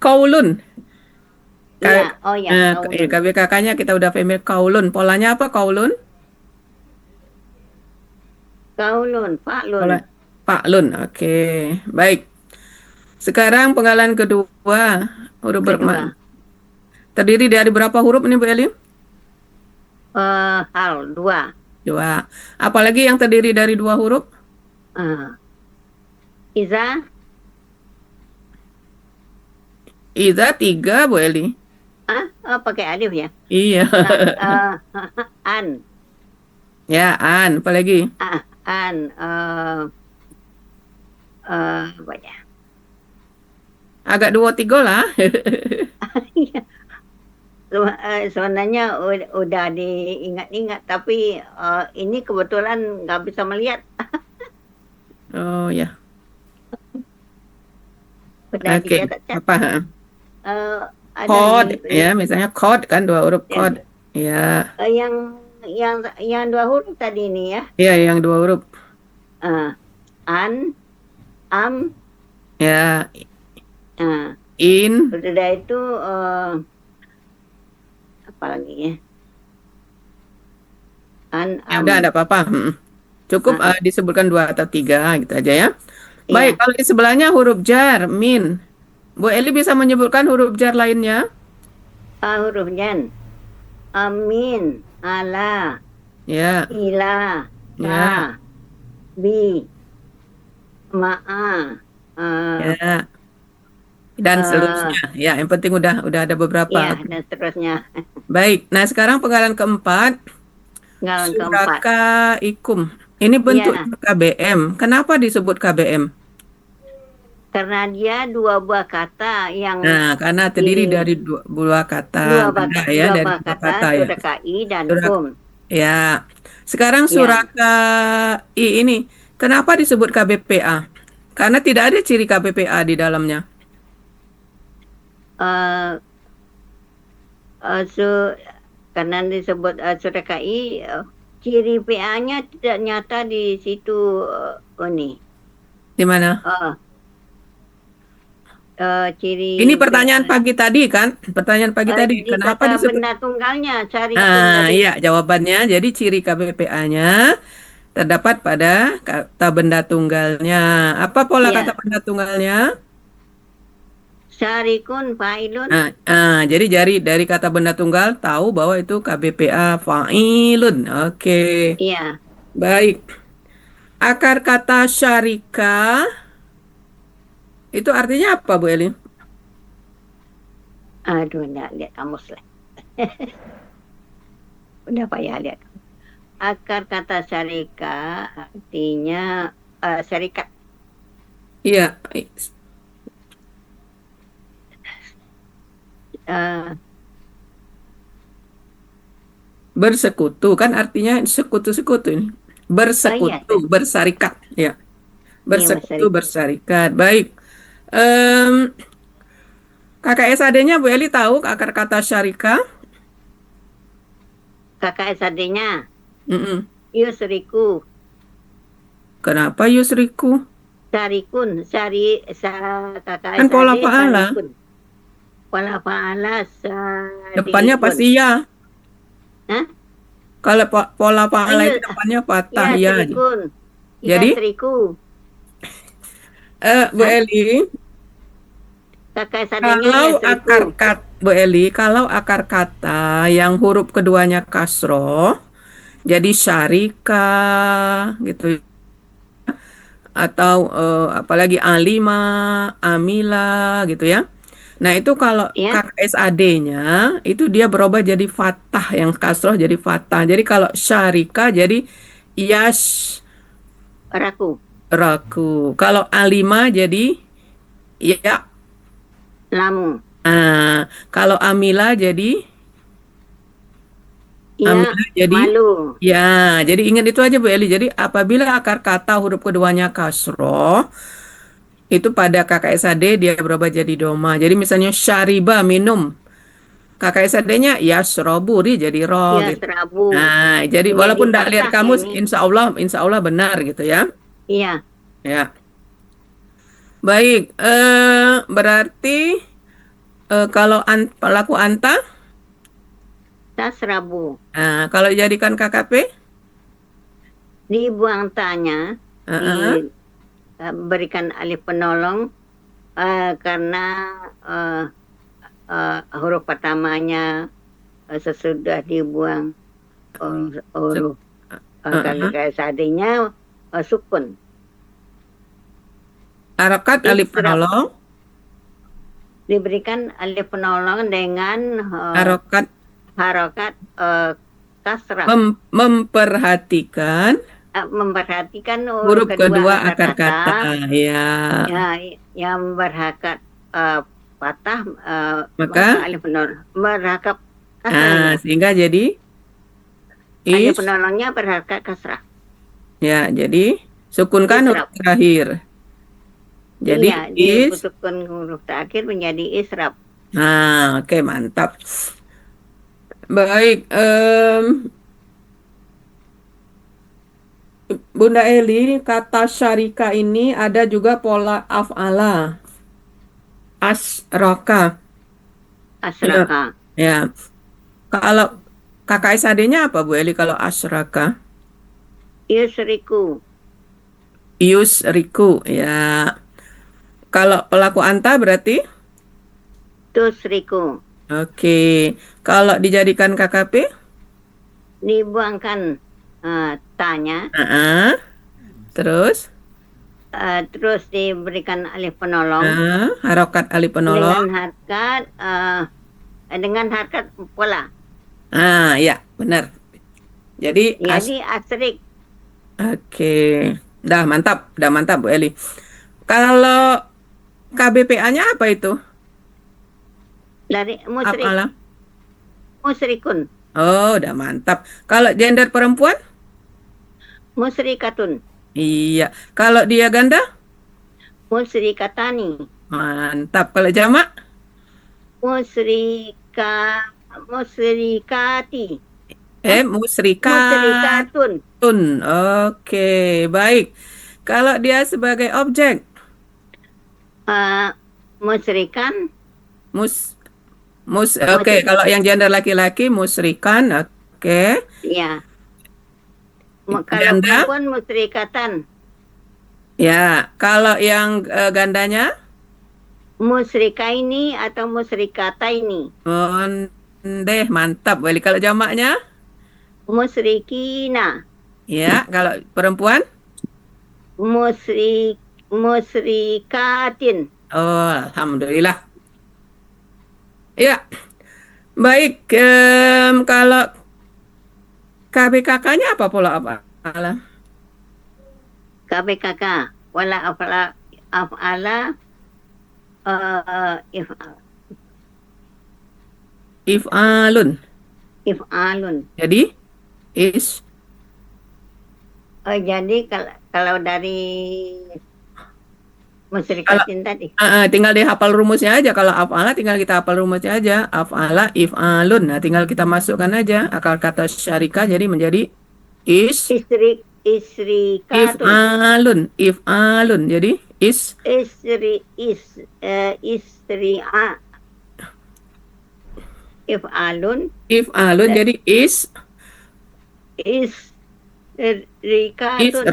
Kaulun. Iya, oh ya, kaulun. KBKK-nya kita udah familiar kaulun. Polanya apa kaulun? Kaulun, faklun. Faklun. Oke. Baik. Sekarang penggalan kedua, huruf bermakna. Terdiri dari berapa huruf ini Bu Eli? Hal, 2. 2. Apalagi yang terdiri dari 2 huruf? Iza, Iza 3 Bu Eli. pakai alif ya. Iya. An, Ya, an. Apalagi? an, apa ya? Agak 2-3 lah. Sebenarnya udah diingat-ingat, tapi ini kebetulan nggak bisa melihat. Oh ya. Udah Oke. dicatat. Apa? Ada Kod nih, ya, misalnya kod kan 2 huruf Ya. kod. Ya. yang 2 huruf tadi ini ya. Iya, yang 2 huruf. An, am, Ya. In. Sudah itu apa lagi ya? Ya udah, ada apa-apa. Cukup disebutkan 2 atau 3 gitu aja ya. Baik, Iya, kalau di sebelahnya huruf jar, min. Bu Eli bisa menyebutkan huruf jar lainnya? huruf jan. Amin, ala, Ya, ila, ya, ta, bi, ma'a, ya. Dan seterusnya. Ya, yang penting udah ada beberapa. iya, dan seterusnya. Baik, nah sekarang penggalan keempat, Penggalan keempat. suraka ikum. Ini Iya, bentuknya KBM. Kenapa disebut KBM? karena dia dua buah kata yang Nah, karena terdiri dari dua kata, benda ya, dua dari buah dua kata kata ya. surakai dan Surak, kum. ya. Sekarang Iya, surakai ini, kenapa disebut KBPA? Karena tidak ada ciri KBPA di dalamnya. eh su karena disebut surakai, ciri PA-nya tidak nyata di situ. Ini Di mana? ciri Ini pertanyaan pagi tadi kan? Pertanyaan pagi tadi. di Kenapa kata disebut? benda tunggalnya cari kun Ah, tadi. iya, jawabannya. Jadi ciri KBPA-nya terdapat pada kata benda tunggalnya. Apa pola kata Iya, benda tunggalnya? syarikun fa'ilun. Jadi dari kata benda tunggal tahu bahwa itu KBPA fa'ilun. Oke, Iya, baik. Akar kata syarika itu artinya apa, Bu Eli? aduh, enggak lihat kamus lah. Udah payah lihat. Akar kata syarika artinya syarikat. Iya, Eh, bersekutu kan artinya sekutu-sekutu ini. iya, Bersekutu, bersarikat, ya. iya Bersekutu, syarikat. bersarikat. Baik. Kakak SAD-nya Bu Eli tahu akar kata syarika? Kakak SAD-nya Mm-mm. yusriku, Kenapa yusriku? syarikun, kakak Kan pola SAD fa'ala. syarikun. Pola fa'ala Depannya syarikun. pasti ya. Hah? Kalau pola fa'ala itu Ayo, depannya patah ya ya. serikun. Ya Jadi, seriku. Bu Hah? Eli, Kakak SAD-nya ya seriku. Bu Eli, kalau akar kata yang huruf keduanya kasroh, jadi syarika gitu, atau apalagi alima, amila gitu ya. Nah itu kalau Ya, kakak SAD-nya itu dia berubah jadi fathah, yang kasroh jadi fathah. Jadi kalau syarika jadi yash raku. raku. Kalau alima jadi ya. Lamu. Kalau amila jadi Ya, malu. ya. Jadi ingat itu aja Bu Eli. Jadi apabila akar kata huruf keduanya kasroh itu pada kakak SAD dia berubah jadi doma. Jadi misalnya syariba minum. Kakak SAD-nya yasrobu dia jadi ro Ya, gitu. serabu. Nah, jadi Menjadi walaupun tidak lihat fathah kamus, ini. insya Allah benar gitu ya. Iya, Ya, baik. Berarti kalau pelaku anta, tas serabu. kalau dijadikan KKP, Dibuang tanya, uh-uh. diberikan alif penolong karena huruf pertamanya sesudah dibuang huruf kakak SAD-nya sukun. Harokat alif Israf. penolong, Diberikan alif penolong dengan harokat harokat kasrah. memperhatikan Memperhatikan huruf kedua akar kata ya. yang berhakat patah Maka alif penolong berhakat kasrah. sehingga jadi Alif is, penolongnya berhakat kasrah. ya, jadi sukunkan huruf Israf. terakhir. Jadi Iya, is. diputuskan huruf terakhir menjadi israf. Oke, mantap. Baik, Bunda Eli, kata syarika ini ada juga pola af'ala. asraka. Asraka. Ya. Kalau KKSAD-nya apa Bu Eli kalau asraka? Yusriku. Yusriku. Ya. Kalau pelaku anta berarti? Tusriku. Oke. Kalau dijadikan KKP? Dibuangkan tanya. Terus? Terus diberikan alif penolong. Harokat alif penolong. Dengan harkat pola. Ya, benar. Jadi asrik. Oke. Dah mantap Bu Eli. Kalau KBPA-nya apa itu? Dari musrik. Apalah? Musrikun. Oh, udah mantap. Kalau gender perempuan? Musrikatun. Iya. Kalau dia ganda? Musrikatani. Mantap. Kalau jamak? Musrikati. Musrikatun. Oke, baik. Kalau dia sebagai objek? Musrikan. Oke, kalau yang gender laki-laki musrikan, oke. Iya. Kalau perempuan musrikatan. Ya, kalau yang gandanya? Musrikaini atau musrikataini. Deh, mantap. Wali kalau jamaknya? Musrikina. Ya, kalau perempuan? Musrikatin. Oh, alhamdulillah. Ya, baik. Kalau KBKK-nya apa pola apa? KBKK wala af'ala If'alun. Jadi jadi kalau dari musyrikatin tadi. Tinggal dihafal rumusnya aja. Kalau af'ala tinggal kita hafal rumusnya aja. Af'ala if'alun. Nah, tinggal kita masukkan aja akar kata syarikah jadi menjadi if'alun. Jadi if'alun jadi isrikatun.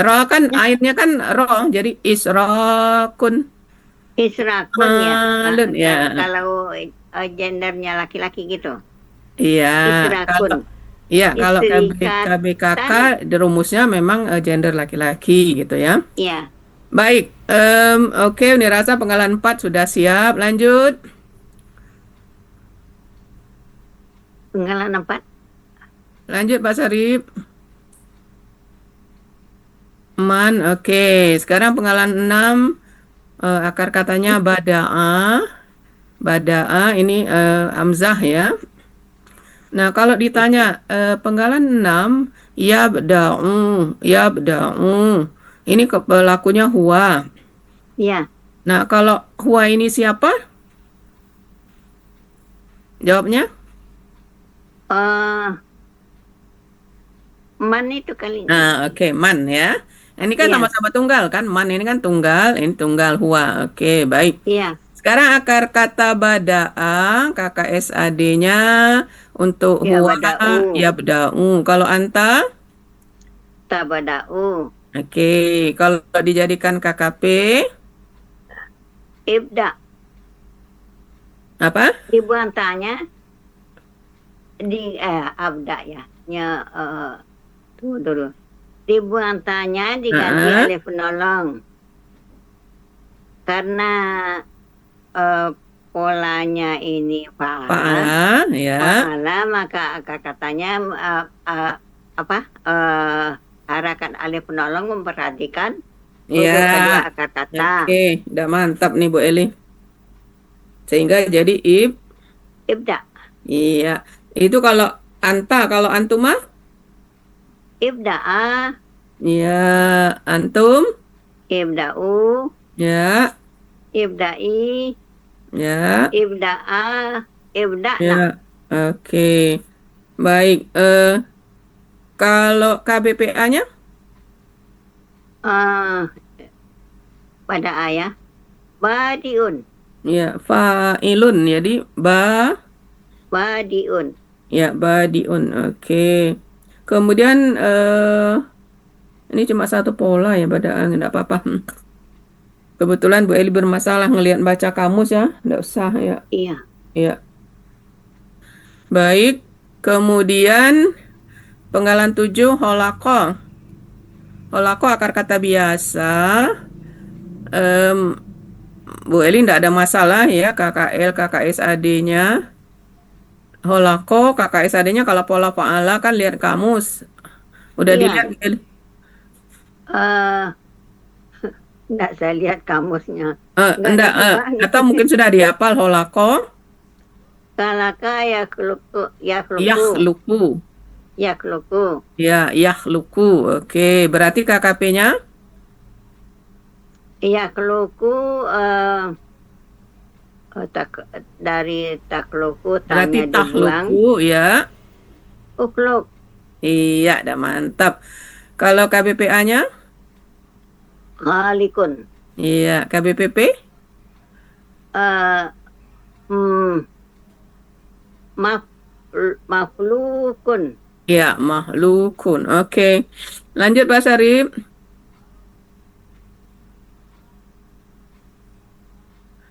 Ro kan ainnya kan ro jadi israkun. Israkun ya. Kalau gendernya laki-laki gitu. Iya. Israkun. Kalau KBKK rumusnya memang gender laki-laki gitu ya. Iya. Baik. Oke, Uni Rasa penggalan 4 sudah siap. Lanjut. Penggalan 4. Lanjut Pak Sarip. Oke. Sekarang penggalan 6. Akar katanya bada'a. Bada'a ini hamzah ya. Nah, kalau ditanya penggalan 6 yabda'u. Ini pelakunya huwa. Iya. Nah, kalau huwa ini siapa? Jawabnya? Man itu kali. Nah, oke, man ya. Ini kan sama-sama tunggal kan? Man ini kan tunggal, ini tunggal huwa. Oke, baik. Iya. Sekarang akar kata bada'a, KKSAD-nya untuk huwa yabda'u. Kalau anta? Tabada'u. Oke, kalau dijadikan KKP? Ibda. Apa? Dibuang tanya abda ya. Tunggu dulu. Dibuang tanya diganti alif penolong. Karena polanya ini fa'ala, maka katanya harakat alif penolong memperhatikan kedua akar kata. Oke, udah mantap nih Bu Eli. Sehingga jadi ibda. Iya. Itu kalau anta, kalau antumah? Ibda'a. Iya, antum? Ibda'u. Ya. Ibda'i. Ya. Ibda'a. Ibda'na. Ya. Oke. Baik. Kalau KBPA-nya? Pada ayah. Badiun. Ya, fa'ilun. Jadi Badiun. ya, badiun. Oke. Kemudian ini cuma satu pola ya, badaan, enggak apa-apa. Kebetulan Bu Eli bermasalah ngelihat baca kamus ya, enggak usah ya. Iya. Ya. Baik. Kemudian penggalan 7 holako. Holako akar kata biasa. Em, Bu Eli enggak ada masalah ya, KKL, KKSAD-nya. Holako, KKSAD-nya kalau pola fa'ala kan lihat kamus. Udah Iya. dilihat, Bu Eli? Eh, enggak saya lihat kamusnya. Enggak Enggak, ngerti banget. atau mungkin sudah dihafal holako, Kalaka yakhluqu. yakhluku. Yakhluqu. Ya, yakhluku. Oke, berarti KKP-nya Yakhluqu dari takluku berarti tanya dibuang. tahluku ya. Ukluk. Iya, dah mantap. Kalau KBPA-nya? Khalikun. Iya, KBPP? Eh, hmm, maflukun. Ya, mahlukun. Oke. Lanjut Pak Sarip.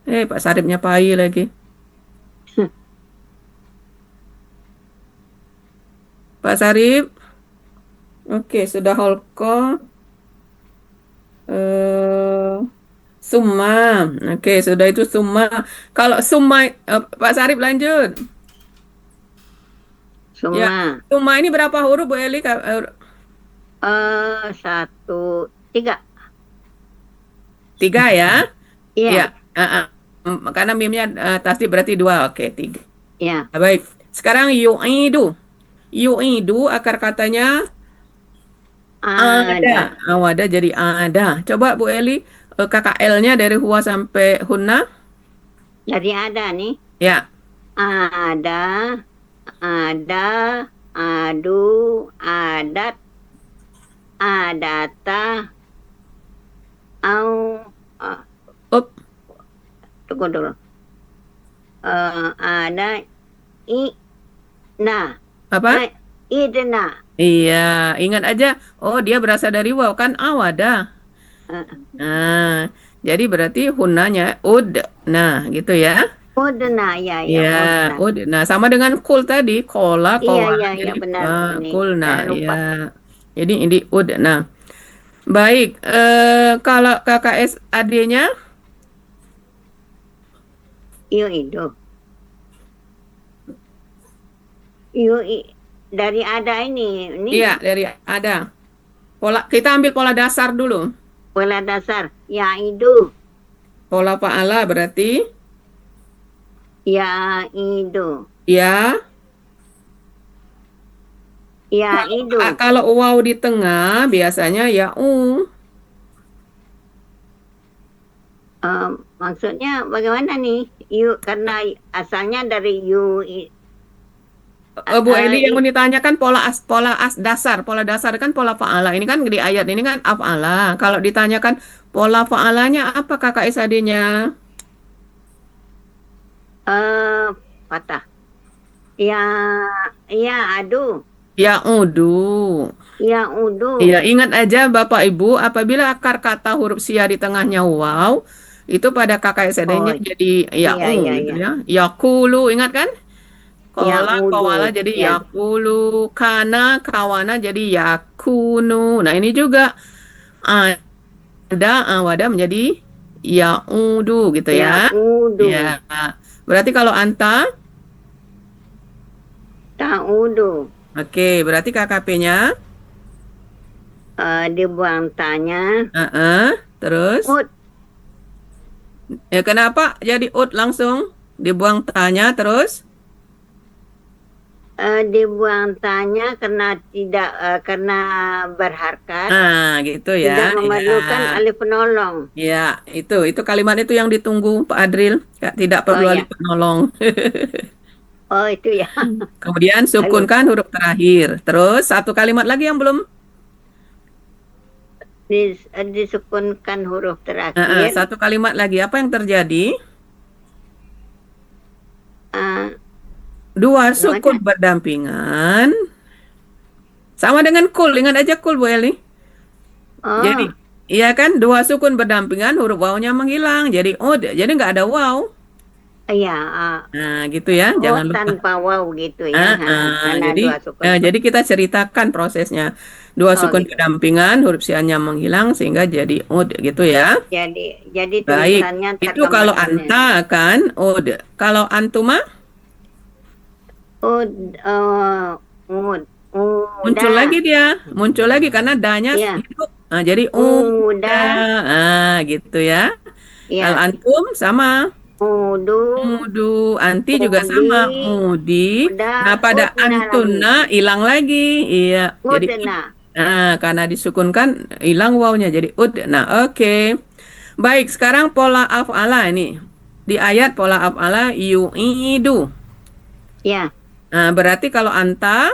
Pak Saripnya pai lagi. Pak Sarip. Oke, sudah holko. Summa. Oke, sudah itu summa. Kalau summa, Pak Sarip lanjut. Ya, Summa. summa ini berapa huruf Bu Eli? 1, 3. 3 ya? Iya. Ya. Karena mimnya tasdid berarti 2. Oke, 3. Iya. Baik. Sekarang yu'idu. Yu'idu akar katanya ada. Awada jadi ada. Coba Bu Eli, KKL-nya dari huwa sampai hunna. Jadi ada nih. Ya. Ada, adu, adat, adata, Up. tunggu dulu. Ada, Apa? idna. Iya, ingat aja. Oh, dia berasal dari waw kan awada. Eh, Nah, jadi berarti hunnanya ud. Nah, gitu ya. Udna, ya, Ya, udna. ud. Nah, sama dengan kul tadi, kola, Iya, jadi benar ini. kulna. Saya lupa. Ya. Jadi ini ud. Nah, baik. Kalau KKS AD-nya, Itu. Dari ada ini iya dari ada. Kita ambil pola dasar dulu. pola dasar. Ya itu. Pola fa'ala berarti Ya itu. ya. Ya itu. Kalau waw di tengah biasanya ya Maksudnya bagaimana nih? Karena asalnya dari Bu Eli yang ditanyakan pola dasar. Pola dasar kan pola fa'ala. Ini kan di ayat ini kan af'ala. Kalau ditanyakan pola fa'alanya apa kakak SAD-nya? patah. Ya adu. Ya udu. Ya udu. Iya, ingat aja Bapak Ibu, apabila akar kata huruf sia di tengahnya waw, itu pada kakak SAD-nya jadi ya gitu ya. Yakulu, ingat kan? Kola, kawala jadi yakulu, kana, kawana jadi yakunu. Nah ini juga ada, awada menjadi yaudu gitu ya. Yaudu. Ya. Berarti kalau anta? Ta'udu. Oke, berarti KKP-nya? Dibuang tanya. Terus? Ud. Ya kenapa jadi ud langsung? Dibuang tanya terus? Dibuang tanya karena tidak karena berharkat. Nah, gitu ya. Tidak memerlukan alif penolong. Ya, itu kalimat itu yang ditunggu Pak Adril. Tidak perlu alif penolong. Oh, itu ya. Kemudian sukunkan huruf terakhir. Terus satu kalimat lagi yang belum Disukunkan huruf terakhir. satu kalimat lagi. Apa yang terjadi? Ah, Dua gimana? sukun berdampingan. Sama dengan kul, ingat aja kul Bu Eli. Oh, Jadi, iya kan, dua sukun berdampingan, huruf wawunya menghilang. Jadi, jadi nggak ada waw. iya. Nah, gitu ya, Oh, jangan lupa. tanpa wow gitu ya. Karena Jadi, dua sukun. jadi kita ceritakan prosesnya. Dua Oh, sukun gitu. berdampingan, huruf siannya menghilang, sehingga jadi gitu ya. Jadi Baik, tulisannya itu kalau terkembang. anta kan, Kalau antuma, Ud, muncul udah, lagi dia. Muncul lagi karena danya ya, hidup. Nah, jadi udah, gitu ya. Kalau ya, antum sama. udu, Mudu, anti juga udi, sama, mudi. udah, Nah, pada udna lagi, antuna hilang lagi. Iya, jadi udna. karena disukunkan hilang wawnya jadi ud. Nah, oke. Baik, sekarang pola af'ala ini. Di ayat pola af'ala yu'idu. Ya, Nah, berarti kalau anta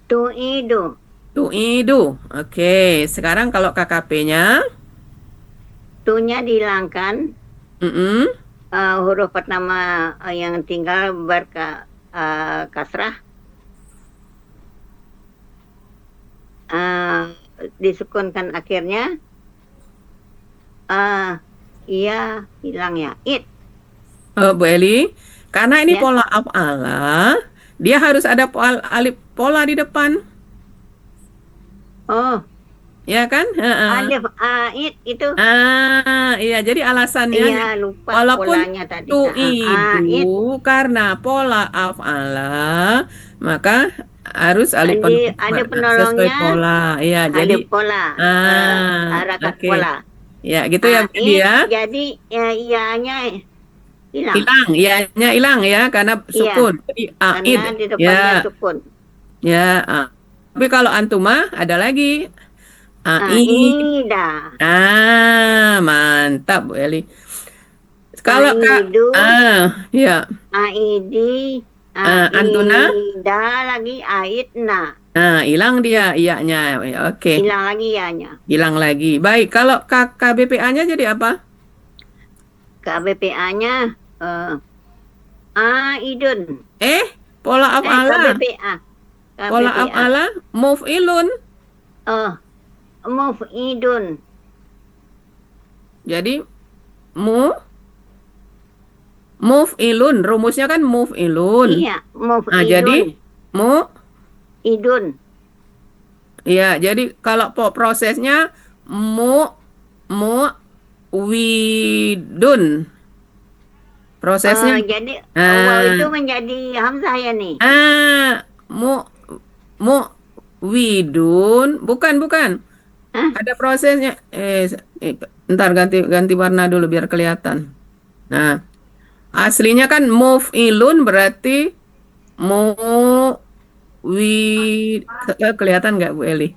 tuidu, tu'idu. Oke, sekarang kalau KKP-nya tunya dihilangkan, huruf pertama yang tinggal kasrah, disukunkan akhirnya, iya hilang ya, Bu Eli, karena ini ya, pola af'ala, dia harus ada alif pola di depan. oh, Ya kan? alif itu, Iya, jadi alasannya iya lupa walaupun polanya tadi, itu karena pola af'ala, maka harus alif ada sesuai penolongnya, pola. Iya, ada jadi pola, harakat oke. pola. Ya, gitu ya, Bu Eli ya. Jadi ya, ianya hilang. Hilang, iyanya hilang ya karena Iya, sukun. Jadi aid. karena di depannya Ya, sukun. ya. Tapi kalau antuma ada lagi aid. Ida, Mantap Bu Eli. Kalau aidu, ya. aidi, Antuna? aida lagi, aidna. Hilang dia iyanya. Ya, oke, Hilang lagi ianya. hilang lagi. Baik, kalau KBPA-nya jadi apa? KBPA-nya aidun. Pola af'ala. KBPA. Pola af'ala muf'ilun. Mufidun. Jadi muf'ilun. Rumusnya kan muf'ilun. Iya, Nah, jadi mufidun. Idun. ya, jadi kalau prosesnya widun. Prosesnya Jadi waw itu menjadi hamzah ya nih. mu widun, bukan. Hah? Ada prosesnya. Ntar ganti warna dulu biar kelihatan. Nah, aslinya kan muf'ilun berarti kelihatan nggak Bu Eli?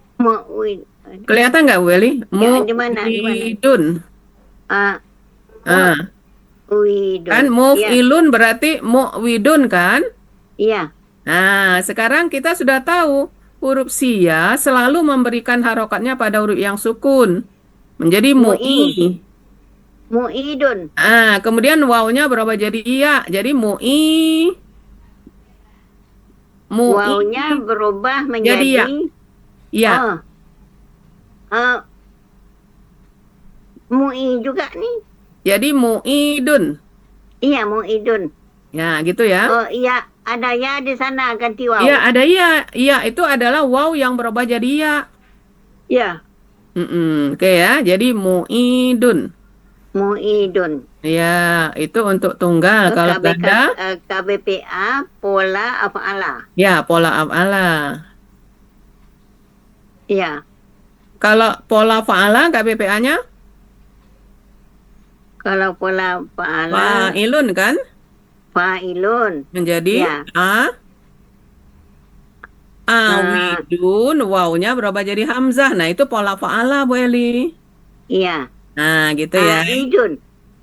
Kelihatan nggak Bu Eli? Ya, di mana? Mu'widun. Widun. Kan muf'ilun berarti mu'widun kan? Iya. Nah, sekarang kita sudah tahu huruf sia selalu memberikan harokatnya pada huruf yang sukun. Menjadi mu'i. Mu'idun. Kemudian wawnya berubah jadi iya. Jadi mu'i. Wawnya berubah menjadi Jadi iya. Mu'i juga nih. Jadi mu'idun. Iya, mu'idun. Ya, gitu ya. Oh iya, ada ya di sana ganti waw. Iya, ada iya. Iya, itu adalah waw yang berubah jadi iya. Iya. Oke ya, jadi mu'idun. Mu'idun. Ya, itu untuk tunggal. Kalau ganda, KBPA pola af'ala. ya pola af'ala. Iya. Kalau pola fa'ala KBPA-nya? Kalau pola fa'ala Fa'ilun kan? fa'ilun. Menjadi Ya. awidun, wawnya berubah jadi hamzah. Nah, itu pola fa'ala Bu Eli. Iya. Nah, gitu ya. Aidun.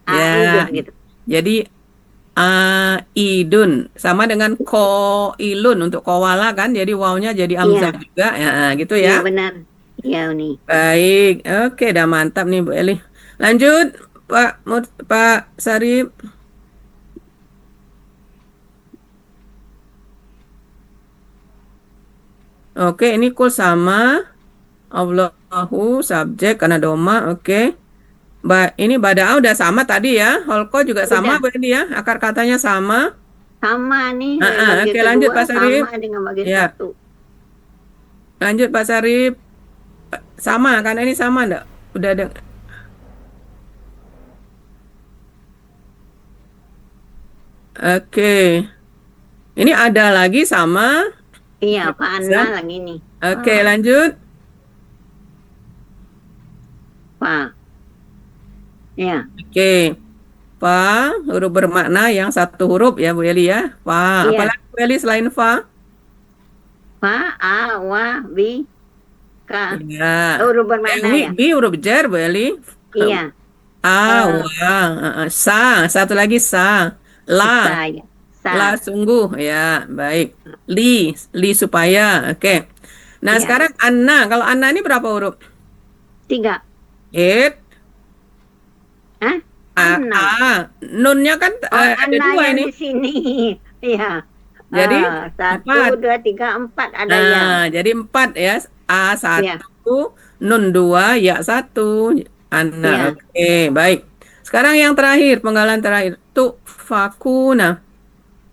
Ya. Aidun gitu. Jadi idun sama dengan koilun untuk kowala kan, jadi wawnya jadi hamzah juga. Ya, gitu Iya ya. benar. Iya nih. Baik, oke, udah mantap nih Bu Eli. Lanjut, Pak Sarip. Oke, ini kul sama. Allahu subjek karena doma. Oke. Ini bada'ah udah sama tadi ya. Holko juga sama Udah. Bu Eli ya. Akar katanya sama. Sama nih, bagi Oke, lanjut kedua Pak Sarip. sama dengan bagi Ya. satu. Lanjut Pak Sarip. Sama, karena ini sama enggak? Udah ada. Oke. Ini ada lagi sama. Iya, Pak Bisa. Ana lagi nih. Oke, lanjut. Pak. Ya, Oke. Fa, huruf bermakna yang satu huruf ya Bu Eli ya. Fa. Iya. Apalagi Bu Eli selain fa? Fa, A, Wa, Bi, Ka. Ya. Huruf bermakna ya? Bi huruf jar Bu Eli. Iya. Wa. Sa. Satu lagi sa. La. Saya. La sungguh ya. Baik. Li supaya. Oke. Nah, Iya. sekarang anna. Kalau anna ini berapa huruf? 3. It. Hah? A. Anna. Nunnya kan ada Ana dua yang ini. di sini. Iya. Jadi, 1, 4. 2, 3, 4 ada ya. Nah, jadi 4 ya. A 1, Iya. nun 2, ya 1. Iya. Anna. Oke, baik. Sekarang yang terakhir, penggalan terakhir. Fakuna.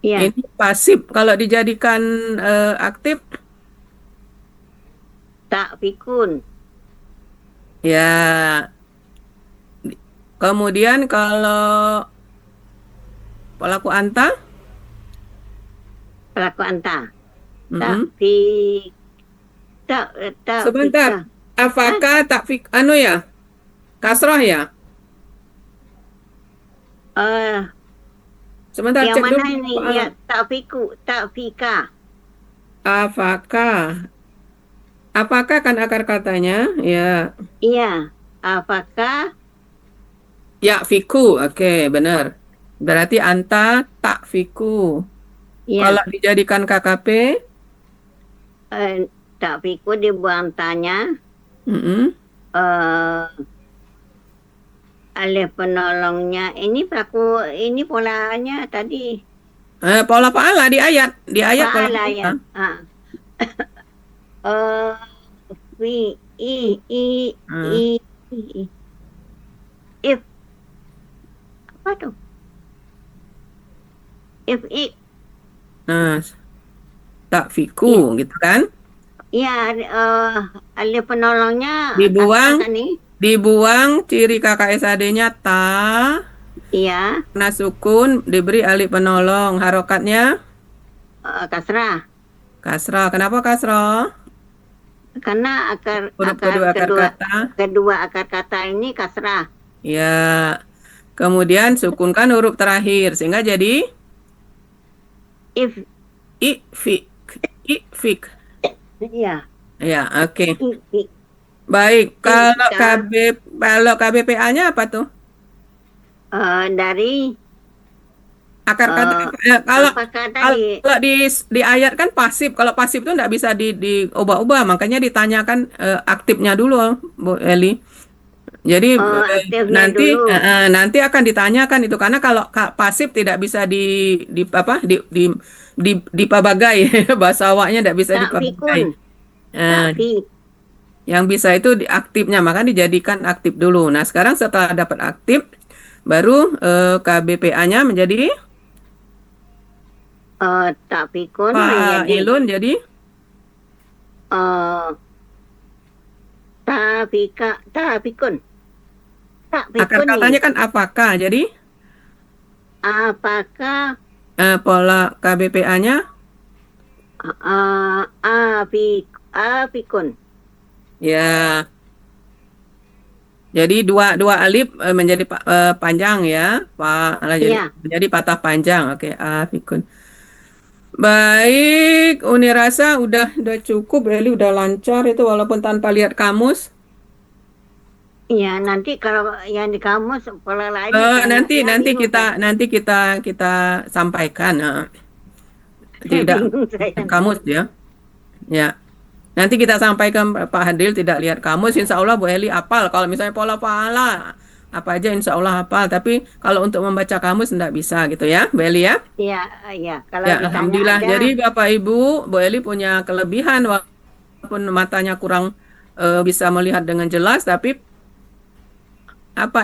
Iya. Ini pasif. Kalau dijadikan aktif, Tak pikun. ya. Kemudian kalau pelaku anta, Pelaku anta. Tak mm-mm. tak Sebentar. Apakah tak anu ya? Kasroh ya? Sebentar, yang cek mana dulu. ini? Ya, tak fiku, tak fika. Apakah kan akar katanya? Ya. Iya. Apakah Ya fiku. Oke, benar. Berarti anta tak fiku. ya Kalau dijadikan KKP, tak fiku dibuang tanya mm-mm. alih penolongnya ini pelaku ini polanya tadi Pola paala di ayat pola pahala ya. paala. Fi i if apa tuh? If Nah, tak fiku gitu kan? ya alih penolongnya Dibuang. kata nih. Dibuang ciri KKSAD-nya ta, Iya, karena sukun diberi alif penolong. Harokatnya kasrah. kasrah. Kenapa kasrah? Karena Huruf kedua akar kata. kedua akar kata ini kasrah. Ya. Kemudian sukunkan huruf terakhir sehingga jadi If ifik. Ifik. iya, Ya, oke. if Baik. Kalau Ika. KBPA-nya apa tuh? Dari Akar kata. Kalau apakah tadi kalau di ayat kan pasif. Kalau pasif itu nggak bisa diubah-ubah. Makanya ditanyakan aktifnya dulu, Bu Eli. Jadi aktifnya nanti dulu. nanti akan ditanyakan itu karena kalau pasif tidak bisa dipabagai bahasa awaknya tidak bisa tak dipabagai. fikun, tak fi. Yang bisa itu aktifnya maka dijadikan aktif dulu. Nah sekarang setelah dapat aktif baru KBPA-nya menjadi Tak fikun menjadi fa'ilun jadi tak fikun. Tak akar fikun katanya nih. kan apakah jadi Apakah pola KBPA-nya fikun? ya. Jadi dua alif menjadi panjang ya, Pak. Jadi Iya. menjadi patah panjang. Oke, afikun. Baik, Uni rasa udah cukup, Eli udah lancar itu walaupun tanpa lihat kamus. Iya, nanti kalau yang di kamus pola lain. Nanti kita sampaikan. Tidak Bingung saya. kamus ya. Ya. Nanti kita sampaikan Pak Hadil tidak lihat kamus, insya Allah Bu Eli hafal. Kalau misalnya pola pahala, apa aja insya Allah hafal. Tapi kalau untuk membaca kamus tidak bisa gitu ya, Bu Eli ya. Iya, iya. Kalau Ya, ditanya Alhamdulillah. ada, Jadi Bapak Ibu, Bu Eli punya kelebihan walaupun matanya kurang bisa melihat dengan jelas, tapi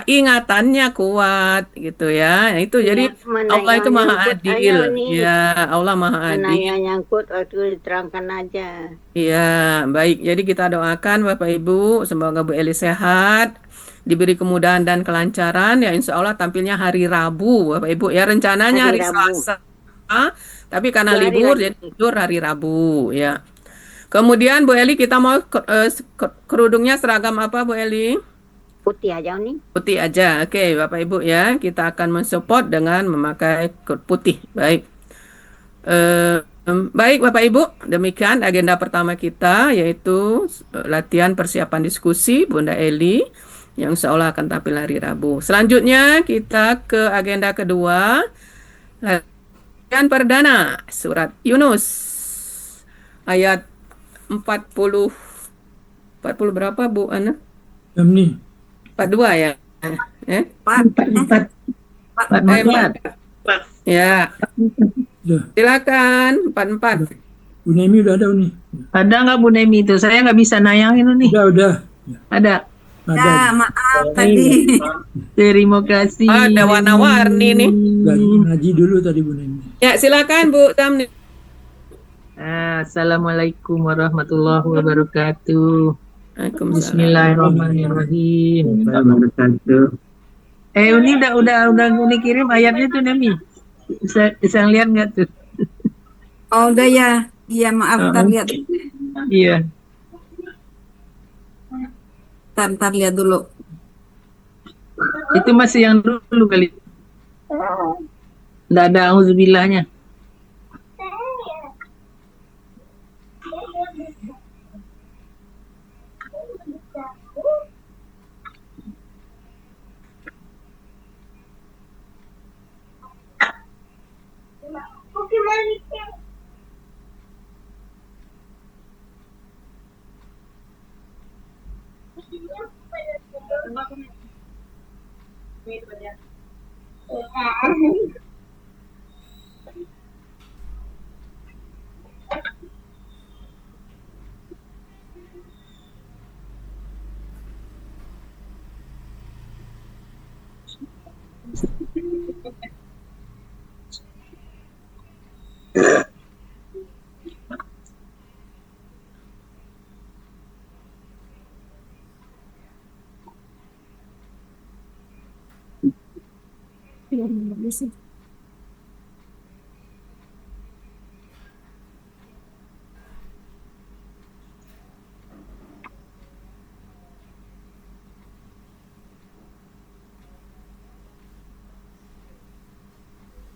ingatannya kuat gitu ya. Nah, itu jadi Mana Allah itu yang maha nyangkut adil. aja nih. Ya, Allah maha Mana adil. yang nyangkut waktu diterangkan aja. Iya, baik. Jadi kita doakan Bapak Ibu, semoga Bu Eli sehat, diberi kemudahan dan kelancaran. Ya, insya Allah tampilnya hari Rabu, Bapak Ibu. Ya, rencananya Hari hari Rabu. Selasa, tapi karena 2 hari libur, lagi. jadi tidur hari Rabu. Ya. Kemudian Bu Eli, kita mau kerudungnya seragam apa Bu Eli? Putih aja nih. Putih aja. Oke, Bapak Ibu ya, kita akan mensupport dengan memakai putih. Baik. Baik Bapak Ibu, demikian agenda pertama kita yaitu latihan persiapan diskusi Bunda Eli yang seolah akan tampil hari Rabu. Selanjutnya kita ke agenda kedua, latihan perdana surat Yunus ayat 40 berapa Bu Ana? Jam nih. 42 ya. Empat. Ya, Udah. silakan 44. Bu Nemi udah ada nih. Ada nggak Bu Nemi itu? Saya nggak bisa nayangin nih. Udah. Ada. Ada. Maaf tadi. Terima kasih. Ada warna-warni nih. Ngaji dulu tadi Bu Nemi. Ya, silakan Bu Tamni. Assalamualaikum warahmatullahi wabarakatuh. Waalaikumsalam. Bismillahirrahmanirrahim. Ini udah Uni kirim ayatnya tuh Nemi. Bisa lihat nggak tuh? Oh, udah ya. Iya, maaf, ntar lihat. Iya. Ntar lihat dulu. Itu masih yang dulu kali. Nggak ada auzubillahnya.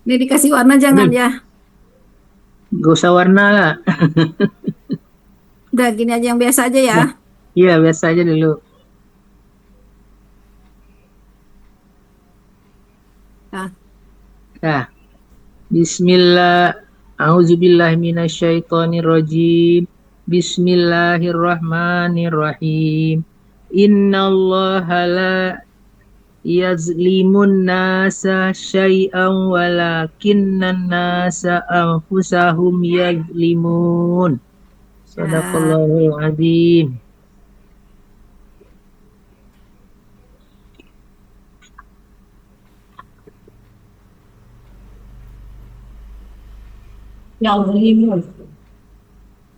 Ini dikasih warna jangan ya. Gak usah warna lah. Udah gini aja yang biasa aja ya. Iya, biasa aja dulu. Nah. Bismillah. A'udzubillahi minasyaitonirrajim. Bismillahirrahmanirrahim. Innallaha la yazlimun nasa syai'an walakinnan nasa anfusahum yazlimun. Sadaqallahul azim.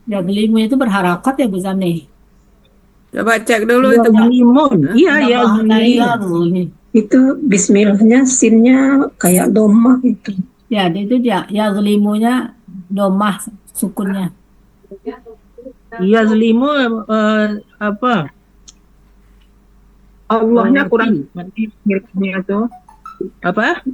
Yazlimu itu berharakat ya Bu Zani? Coba cek dulu itu. Yazlimun. Iya, Yazlimu. Itu bismillahnya sinnya kayak domah gitu. Ya, itu dia. Yazlimunya domah sukunnya. Yazlimu apa? Allahnya kurang miripnya itu. Apa?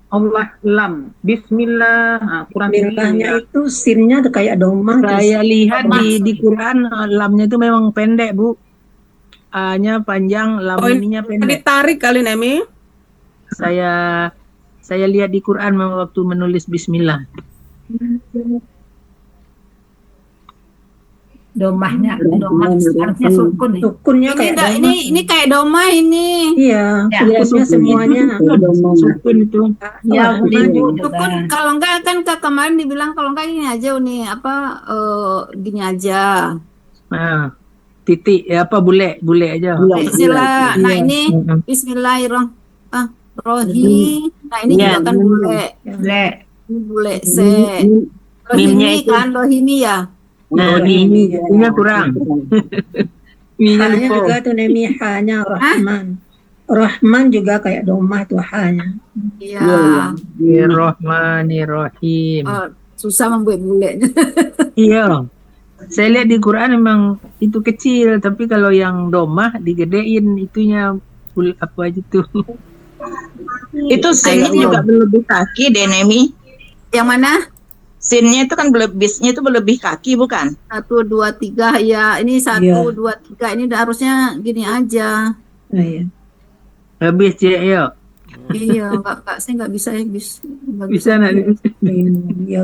Allah lam. Bismillah. Kurang miripnya itu sinnya kayak domah. Saya lihat di Quran lamnya itu memang pendek, Bu. A-nya panjang, lam ininya pendek. Ditarik kali Nemi. Saya lihat di Quran memang waktu menulis bismillah. Domahnya harusnya sukun nih. Sukunnya Ini kayak enggak, domah. ini kayak domah ini. Iya, Ya, sukunnya semuanya. Sukun itu. Yazlimu Sukun kalau enggak kan kemarin dibilang kalau enggak ini aja nih gini aja. Titik apa bule aja. Bismillah. Nah Iya. ini Bismillahirrahmanirrahim. Nah ini Iya, juga kan bule. Bule. Ini bule se. Mimnya Rohimi itu. kan rohimi ya. Nah, ini kurang. Minya Hanya lupa. juga tuh Nemi hanya Rahman. Rahman juga kayak domah tuh hanya. Iya. Bismillahirrahmanirrahim. Susah membuat bule. Iya. Saya lihat di Quran memang itu kecil, tapi kalau yang domah digedein itunya apa aja tuh. Itu sinnya juga berlebih kaki deh, Nemi. Yang mana? Sinnya itu kan bisnya itu berlebih kaki, bukan? 1, 2, 3 ya. Ini 1, Iya. 2, 3 ini udah harusnya gini aja. Iya. Habis ya. Iya, enggak saya nggak bisa ya, nggak Bisa nak. Ya,